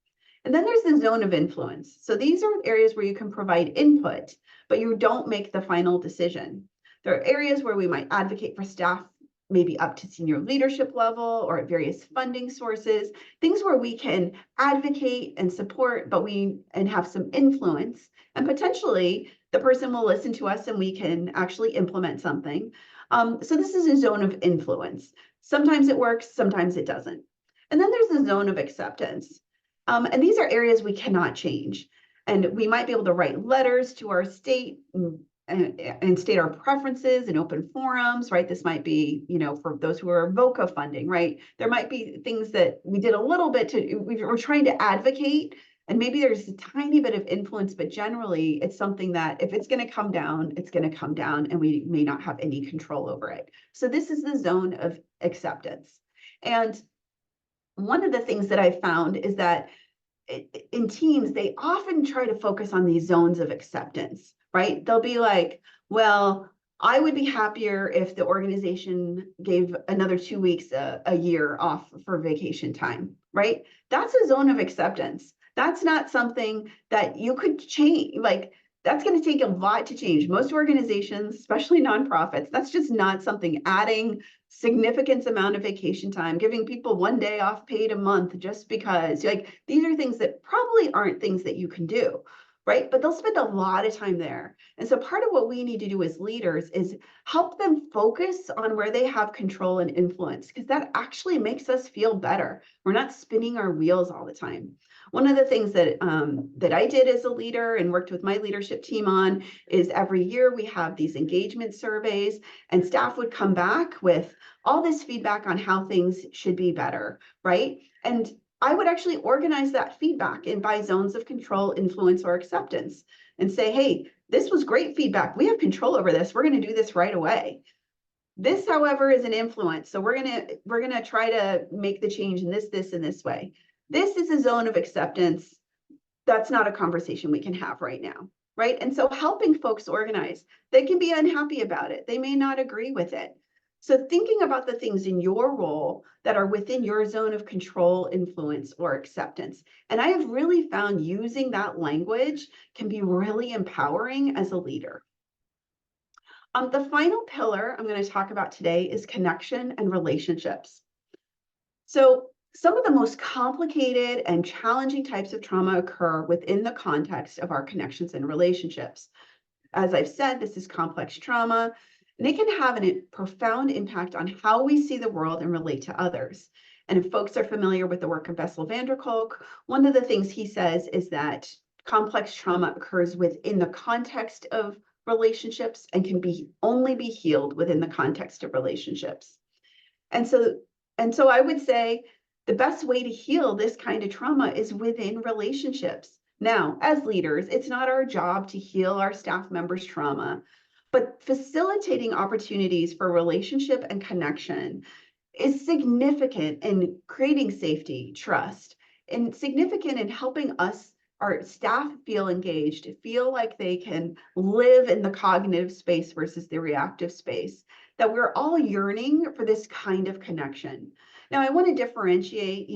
And then there's the zone of influence. So these are areas where you can provide input, but you don't make the final decision. There are areas where we might advocate for staff, maybe up to senior leadership level or at various funding sources, things where we can advocate and support, and have some influence, and potentially the person will listen to us and we can actually implement something. So this is a zone of influence. Sometimes it works, sometimes it doesn't. And then there's the zone of acceptance. And these are areas we cannot change. And we might be able to write letters to our state and state our preferences in open forums, right? This might be, for those who are VOCA funding, right? There might be things that we did a little bit we're trying to advocate, and maybe there's a tiny bit of influence, but generally it's something that if it's going to come down, it's going to come down, and we may not have any control over it. So this is the zone of acceptance. And one of the things that I found is that in teams, they often try to focus on these zones of acceptance, right? They'll be like, well, I would be happier if the organization gave another 2 weeks a year off for vacation time, right? That's a zone of acceptance. That's not something that you could change. Like, that's going to take a lot to change. Most organizations, especially nonprofits, that's just not something. Adding significant amount of vacation time, giving people 1 day off paid a month just because, like, these are things that probably aren't things that you can do. right? But they'll spend a lot of time there. And so part of what we need to do as leaders is help them focus on where they have control and influence, because that actually makes us feel better. We're not spinning our wheels all the time. One of the things that I did as a leader and worked with my leadership team on is every year we have these engagement surveys, and staff would come back with all this feedback on how things should be better, right? And I would actually organize that feedback in by zones of control, influence, or acceptance, and say, hey, this was great feedback. We have control over this. We're going to do this right away. This, however, is an influence. So we're gonna try to make the change in this, and this way. This is a zone of acceptance. That's not a conversation we can have right now, right? And so helping folks organize, they can be unhappy about it. They may not agree with it. So thinking about the things in your role that are within your zone of control, influence, or acceptance. And I have really found using that language can be really empowering as a leader. The final pillar I'm going to talk about today is connection and relationships. So some of the most complicated and challenging types of trauma occur within the context of our connections and relationships. As I've said, this is complex trauma, and it can have a profound impact on how we see the world and relate to others. And if folks are familiar with the work of Bessel van der Kolk, one of the things he says is that complex trauma occurs within the context of relationships and can only be healed within the context of relationships. And so I would say the best way to heal this kind of trauma is within relationships. Now, as leaders, it's not our job to heal our staff members' trauma, but facilitating opportunities for relationship and connection is significant in creating safety, trust, and significant in helping us, our staff, feel engaged, feel like they can live in the cognitive space versus the reactive space, that we're all yearning for this kind of connection. Now, I want to differentiate,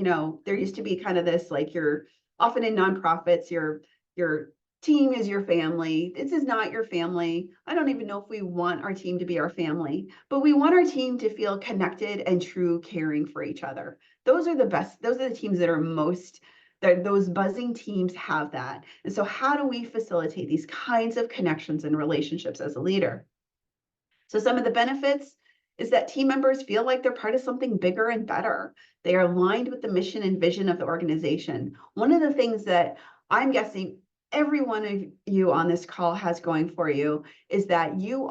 there used to be kind of this, like, you're often in nonprofits, your team is your family. This is not your family. I don't even know if we want our team to be our family, but we want our team to feel connected and true caring for each other. Those are the best. Those are the teams that are most, those buzzing teams have that. And so how do we facilitate these kinds of connections and relationships as a leader? So some of the benefits is that team members feel like they're part of something bigger and better. They are aligned with the mission and vision of the organization. One of the things that I'm guessing every one of you on this call has going for you is that you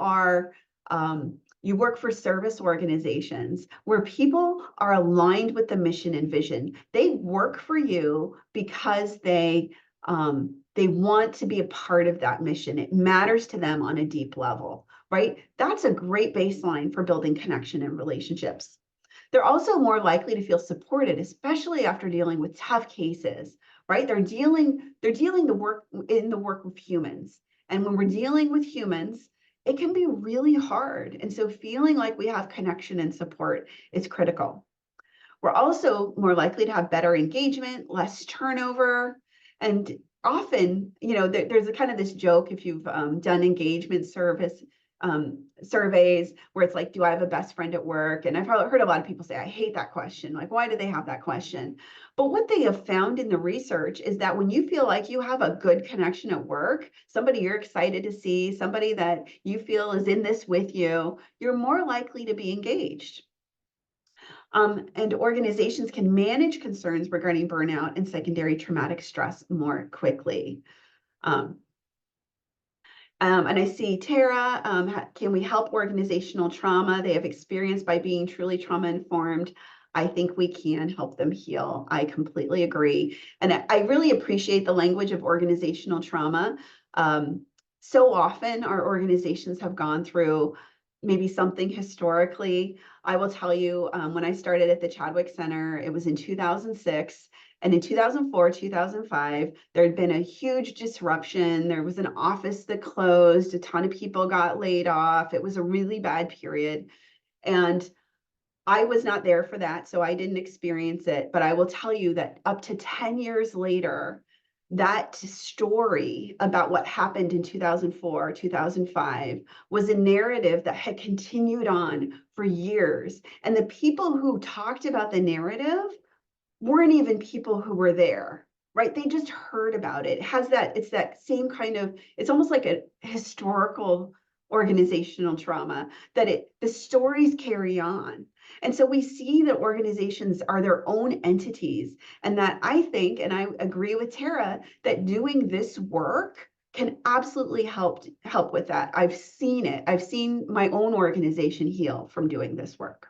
work for service organizations where people are aligned with the mission and vision. They work for you because they want to be a part of that mission. It matters to them on a deep level, right? That's a great baseline for building connection and relationships. They're also more likely to feel supported, especially after dealing with tough cases, right? They're dealing the work with humans. And when we're dealing with humans, it can be really hard. And so feeling like we have connection and support is critical. We're also more likely to have better engagement, less turnover, and often, there's a kind of this joke if you've done engagement surveys where it's like, do I have a best friend at work? And I've heard a lot of people say, I hate that question. Like, why do they have that question? But what they have found in the research is that when you feel like you have a good connection at work, somebody you're excited to see, somebody that you feel is in this with you, you're more likely to be engaged. And organizations can manage concerns regarding burnout and secondary traumatic stress more quickly. And I see Tara, can we help organizational trauma they have experienced by being truly trauma informed? I think we can help them heal. I completely agree. And I really appreciate the language of organizational trauma. So often our organizations have gone through maybe something historically. I will tell you, when I started at the Chadwick Center, it was in 2006. And in 2004, 2005, there had been a huge disruption. There was an office that closed. A ton of people got laid off. It was a really bad period. And I was not there for that, so I didn't experience it. But I will tell you that up to 10 years later, that story about what happened in 2004, 2005 was a narrative that had continued on for years. And the people who talked about the narrative weren't even people who were there, right? They just heard about it. It has that, it's that same kind of, it's almost like a historical organizational trauma that the stories carry on. And so we see that organizations are their own entities, and that I think, and I agree with Tara, that doing this work can absolutely help with that. I've seen it. I've seen my own organization heal from doing this work.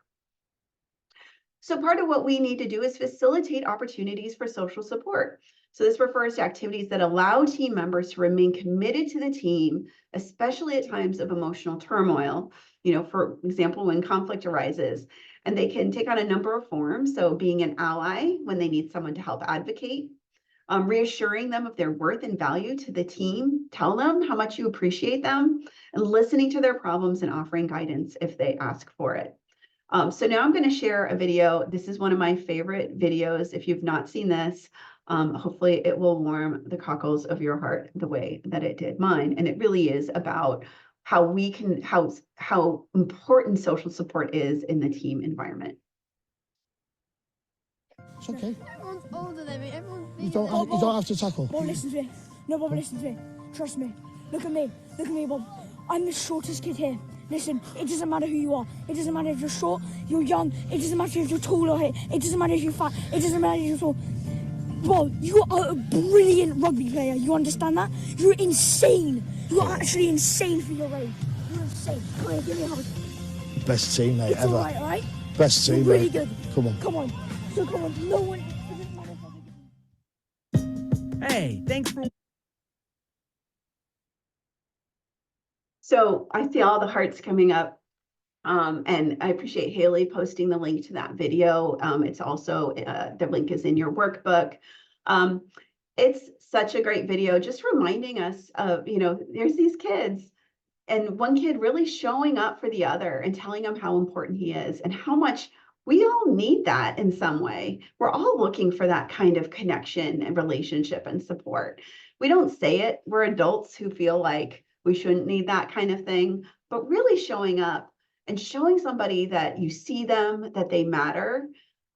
So part of what we need to do is facilitate opportunities for social support. So this refers to activities that allow team members to remain committed to the team, especially at times of emotional turmoil. For example, when conflict arises, and they can take on a number of forms. So being an ally when they need someone to help advocate, reassuring them of their worth and value to the team, tell them how much you appreciate them, and listening to their problems and offering guidance if they ask for it. So now I'm going to share a video. This is one of my favorite videos. If you've not seen this, hopefully it will warm the cockles of your heart the way that it did mine. And it really is about how we can, how important social support is in the team environment. It's okay. Everyone's older than me. You don't have to tackle. Bob, listen to me. No, Bob, listen to me. Trust me. Look at me. Look at me, Bob. I'm the shortest kid here. Listen, it doesn't matter who you are. It doesn't matter if you're short, you're young. It doesn't matter if you're tall or hit. It doesn't matter if you're fat. It doesn't matter if you're tall. Bob, you are a brilliant rugby player. You understand that? You're insane. You're actually insane for your age. You're insane. Come here, give me a hug. Best teammate It's ever. all right? Best You're teammate. really good. Come on. Come on. So come on. No one. It doesn't matter if I give Hey, thanks for. So I see all the hearts coming up. And I appreciate Haley posting the link to that video. It's also, the link is in your workbook. It's such a great video, just reminding us of, there's these kids, and one kid really showing up for the other and telling him how important he is and how much we all need that in some way. We're all looking for that kind of connection and relationship and support. We don't say it. We're adults who feel like we shouldn't need that kind of thing, but really showing up and showing somebody that you see them, that they matter.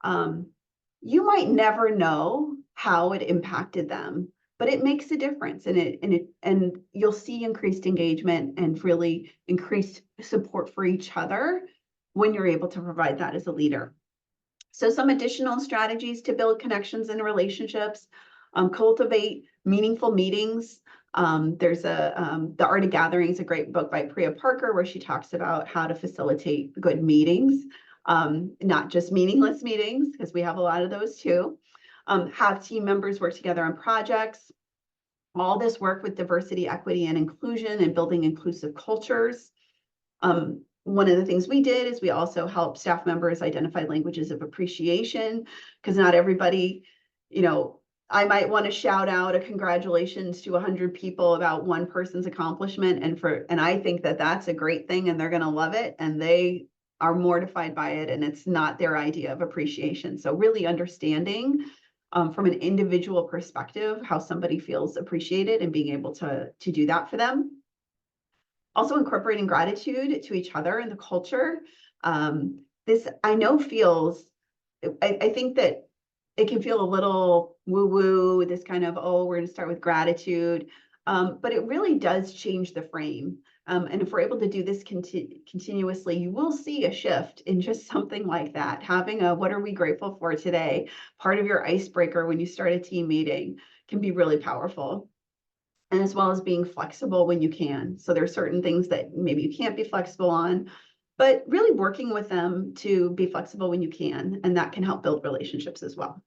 You might never know how it impacted them, but it makes a difference, and you'll see increased engagement and really increased support for each other when you're able to provide that as a leader. So some additional strategies to build connections and relationships: cultivate meaningful meetings. There's The Art of Gathering is a great book by Priya Parker, where she talks about how to facilitate good meetings, not just meaningless meetings, because we have a lot of those too. Have team members work together on projects. All this work with diversity, equity, and inclusion, and building inclusive cultures. One of the things we did is we also helped staff members identify languages of appreciation, because not everybody, I might want to shout out a congratulations to 100 people about one person's accomplishment, and I think that that's a great thing, and they're going to love it, and they are mortified by it, and it's not their idea of appreciation. So really understanding from an individual perspective how somebody feels appreciated and being able to do that for them. Also incorporating gratitude to each other in the culture. This I know feels, I think that it can feel a little woo-woo, this kind of, oh, we're going to start with gratitude. But it really does change the frame. And if we're able to do this continuously, you will see a shift in just something like that. Having a what are we grateful for today, part of your icebreaker when you start a team meeting, can be really powerful. And as well as being flexible when you can. So there are certain things that maybe you can't be flexible on, but really working with them to be flexible when you can, and that can help build relationships as well.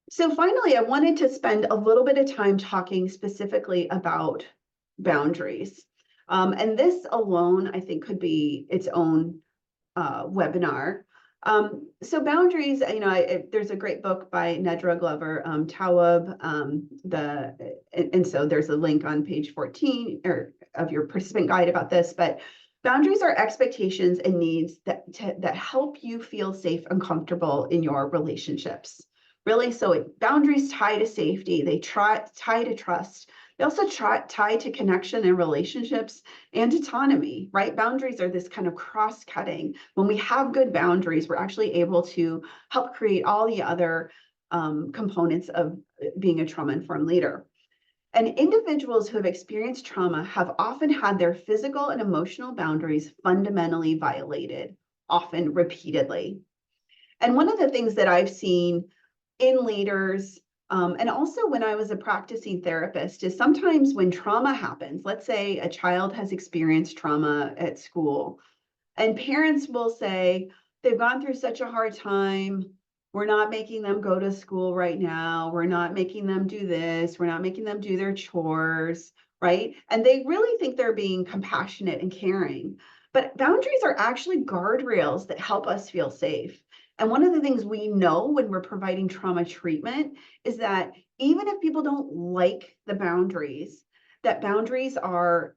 So finally, I wanted to spend a little bit of time talking specifically about boundaries. And this alone, I think, could be its own webinar. So boundaries, there's a great book by Nedra Glover, Tawwab, and so there's a link on page 14 of your participant guide about this, but boundaries are expectations and needs that help you feel safe and comfortable in your relationships. Really, so boundaries tie to safety, they tie to trust. They also tie to connection and relationships and autonomy, right? Boundaries are this kind of cross-cutting. When we have good boundaries, we're actually able to help create all the other components of being a trauma-informed leader. And individuals who have experienced trauma have often had their physical and emotional boundaries fundamentally violated, often repeatedly. And one of the things that I've seen in leaders, and also when I was a practicing therapist, is sometimes when trauma happens, let's say a child has experienced trauma at school, and parents will say, they've gone through such a hard time. We're not making them go to school right now. We're not making them do this. We're not making them do their chores, right? And they really think they're being compassionate and caring. But boundaries are actually guardrails that help us feel safe. And one of the things we know when we're providing trauma treatment is that even if people don't like the boundaries, that boundaries are,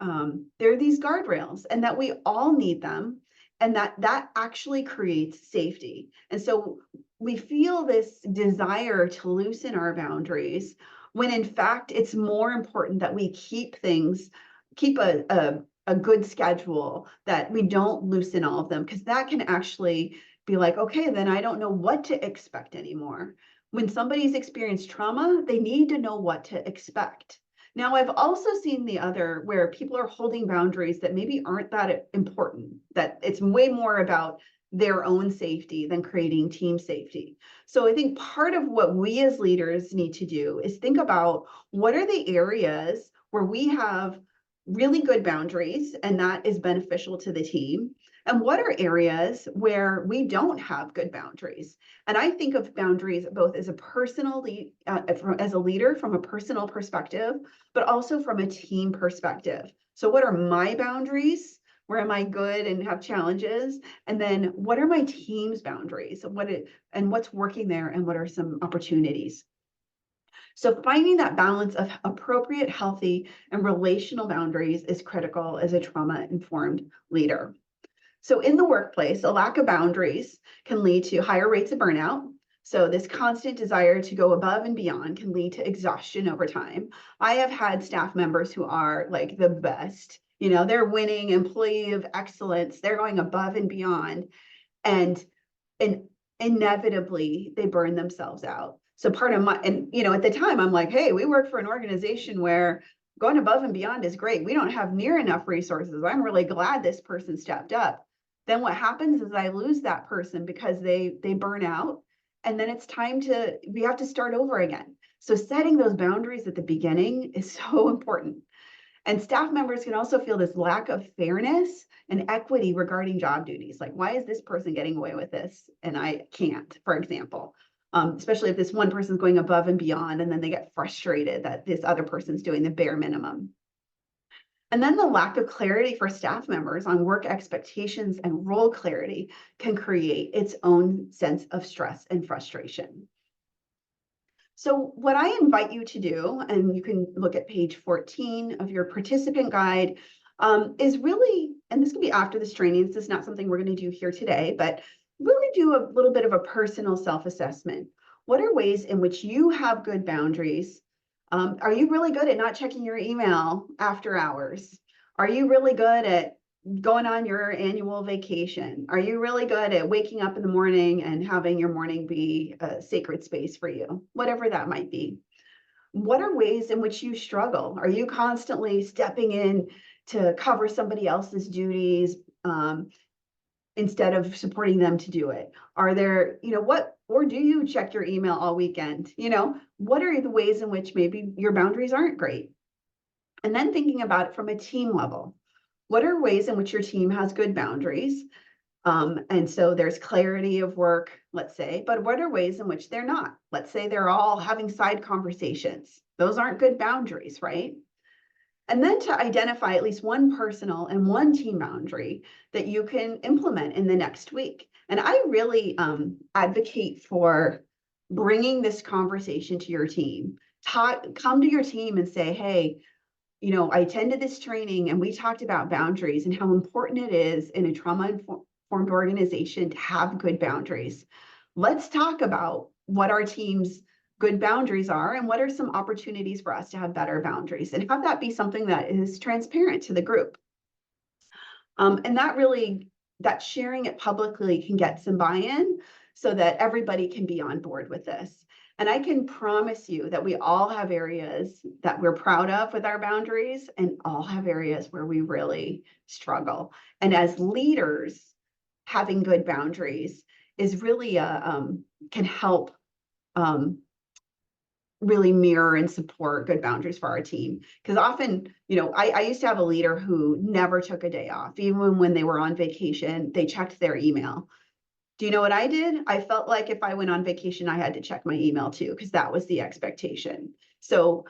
they're these guardrails and that we all need them, and that actually creates safety. And so we feel this desire to loosen our boundaries when in fact it's more important that we keep a good schedule, that we don't loosen all of them, because that can actually be like, okay, then I don't know what to expect anymore. When somebody's experienced trauma, they need to know what to expect. Now, I've also seen the other where people are holding boundaries that maybe aren't that important, that it's way more about their own safety than creating team safety. So I think part of what we as leaders need to do is think about what are the areas where we have really good boundaries and that is beneficial to the team, and what are areas where we don't have good boundaries. And I think of boundaries both as a personal as a leader from a personal perspective, but also from a team perspective. So what are my boundaries? Where am I good and have challenges? And then what are my team's boundaries? And what's working there, and what are some opportunities? So finding that balance of appropriate, healthy, and relational boundaries is critical as a trauma-informed leader. So in the workplace, a lack of boundaries can lead to higher rates of burnout. So this constant desire to go above and beyond can lead to exhaustion over time. I have had staff members who are like the best, they're winning employee of excellence. They're going above and beyond, and inevitably they burn themselves out. So part of at the time I'm like, hey, we work for an organization where going above and beyond is great. We don't have near enough resources. I'm really glad this person stepped up. Then what happens is I lose that person because they burn out, and then we have to start over again. So setting those boundaries at the beginning is so important. And staff members can also feel this lack of fairness and equity regarding job duties. Like, why is this person getting away with this and I can't, for example? Especially if this one person's going above and beyond, and then they get frustrated that this other person's doing the bare minimum. And then the lack of clarity for staff members on work expectations and role clarity can create its own sense of stress and frustration. So what I invite you to do, and you can look at page 14 of your participant guide, is really, and this can be after this training, this is not something we're going to do here today, but really do a little bit of a personal self-assessment. What are ways in which you have good boundaries? Are you really good at not checking your email after hours? Are you really good at going on your annual vacation? Are you really good at waking up in the morning and having your morning be a sacred space for you? Whatever that might be. What are ways in which you struggle? Are you constantly stepping in to cover somebody else's duties instead of supporting them to do it? Are there, or do you check your email all weekend? What are the ways in which maybe your boundaries aren't great? And then thinking about it from a team level. What are ways in which your team has good boundaries? And so there's clarity of work, let's say, but what are ways in which they're not? Let's say they're all having side conversations. Those aren't good boundaries, right? And then to identify at least one personal and one team boundary that you can implement in the next week. And I really advocate for bringing this conversation to your team. Come to your team and say, hey, I attended this training and we talked about boundaries and how important it is in a trauma-informed organization to have good boundaries. Let's talk about what our team's good boundaries are and what are some opportunities for us to have better boundaries, and have that be something that is transparent to the group. And that sharing it publicly can get some buy-in so that everybody can be on board with this. And I can promise you that we all have areas that we're proud of with our boundaries and all have areas where we really struggle. And as leaders, having good boundaries is really can help really mirror and support good boundaries for our team. Because often, I used to have a leader who never took a day off. Even when they were on vacation, they checked their email. Do you know what I did? I felt like if I went on vacation, I had to check my email too, because that was the expectation. So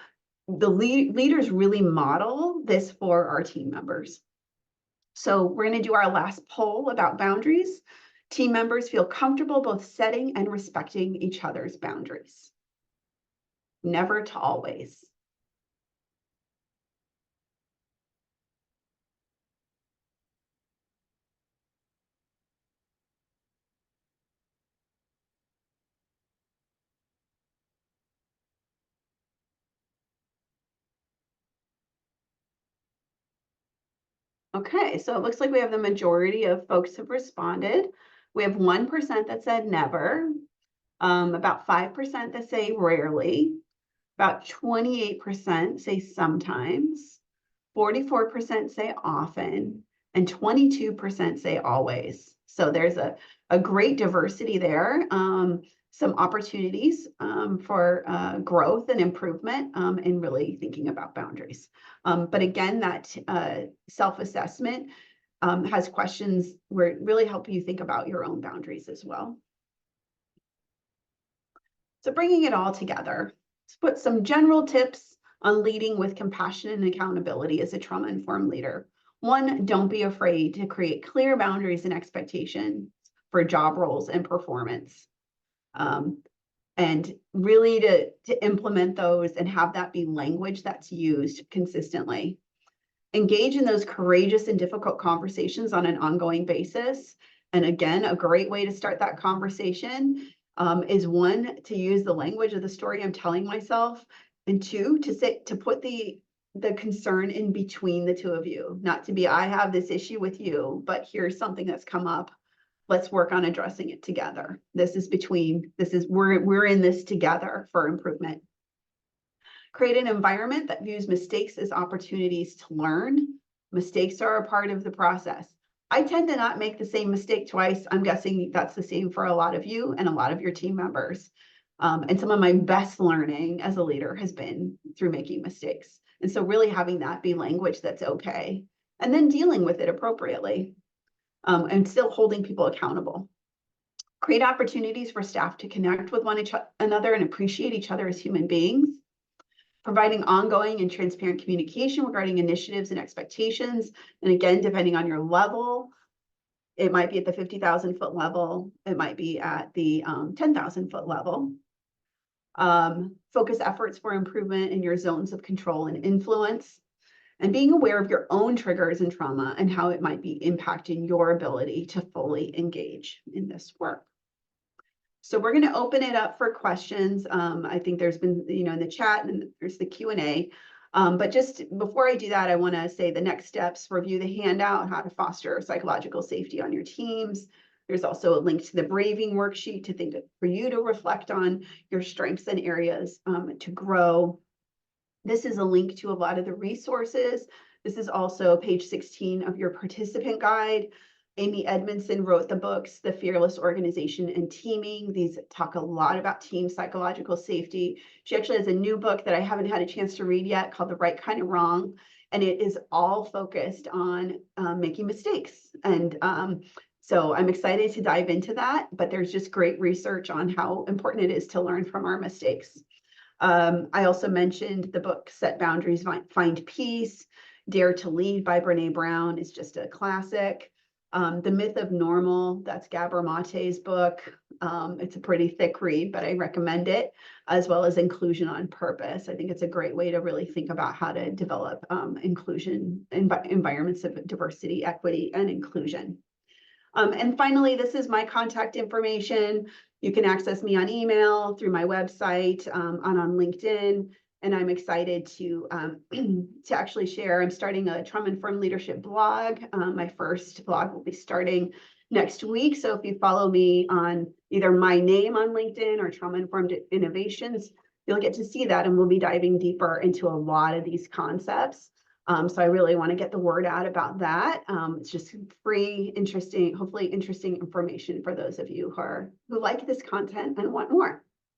the leaders really model this for our team members. So we're going to do our last poll about boundaries. Team members feel comfortable both setting and respecting each other's boundaries. Never to always. Okay, so it looks like we have the majority of folks have responded. We have 1% that said never, about 5% that say rarely, about 28% say sometimes, 44% say often, and 22% say always. So there's a great diversity there. Some opportunities for growth and improvement in really thinking about boundaries. But again, that self-assessment has questions where it really help you think about your own boundaries as well. So bringing it all together, let's put some general tips on leading with compassion and accountability as a trauma-informed leader. One, don't be afraid to create clear boundaries and expectations for job roles and performance. And really to implement those and have that be language that's used consistently. Engage in those courageous and difficult conversations on an ongoing basis. And again, a great way to start that conversation is one, to use the language of the story I'm telling myself, and two, to put the concern in between the two of you, not to be, I have this issue with you, but here's something that's come up. Let's work on addressing it together. We're in this together for improvement. Create an environment that views mistakes as opportunities to learn. Mistakes are a part of the process. I tend to not make the same mistake twice. I'm guessing that's the same for a lot of you and a lot of your team members. And some of my best learning as a leader has been through making mistakes. And so really having that be language that's okay, and then dealing with it appropriately. And still holding people accountable. Create opportunities for staff to connect with one another and appreciate each other as human beings. Providing ongoing and transparent communication regarding initiatives and expectations. And again, depending on your level, it might be at the 50,000 foot level. It might be at the 10,000 foot level. Focus efforts for improvement in your zones of control and influence. And being aware of your own triggers and trauma and how it might be impacting your ability to fully engage in this work. So we're going to open it up for questions. I think there's been, in the chat, and there's the Q&A. But just before I do that, I want to say the next steps: review the handout, how to foster psychological safety on your teams. There's also a link to the Braving worksheet to think for you to reflect on your strengths and areas to grow. This is a link to a lot of the resources. This is also page 16 of your participant guide. Amy Edmondson wrote the books, The Fearless Organization and Teaming. These talk a lot about team psychological safety. She actually has a new book that I haven't had a chance to read yet called The Right Kind of Wrong. And it is all focused on making mistakes. And so I'm excited to dive into that, but there's just great research on how important it is to learn from our mistakes. I also mentioned the book Set Boundaries, Find Peace. Dare to Lead by Brene Brown is just a classic. The Myth of Normal, that's Gabor Mate's book. It's a pretty thick read, but I recommend it, as well as Inclusion on Purpose. I think it's a great way to really think about how to develop inclusion environments of diversity, equity, and inclusion. And finally, this is my contact information. You can access me on email, through my website, on LinkedIn. And I'm excited to actually share. I'm starting a trauma-informed leadership blog. My first blog will be starting next week. So if you follow me on either my name on LinkedIn or Trauma Informed Innovations, you'll get to see that, and we'll be diving deeper into a lot of these concepts. So I really want to get the word out about that. It's just free, interesting, hopefully interesting information for those of you who like this content and want more.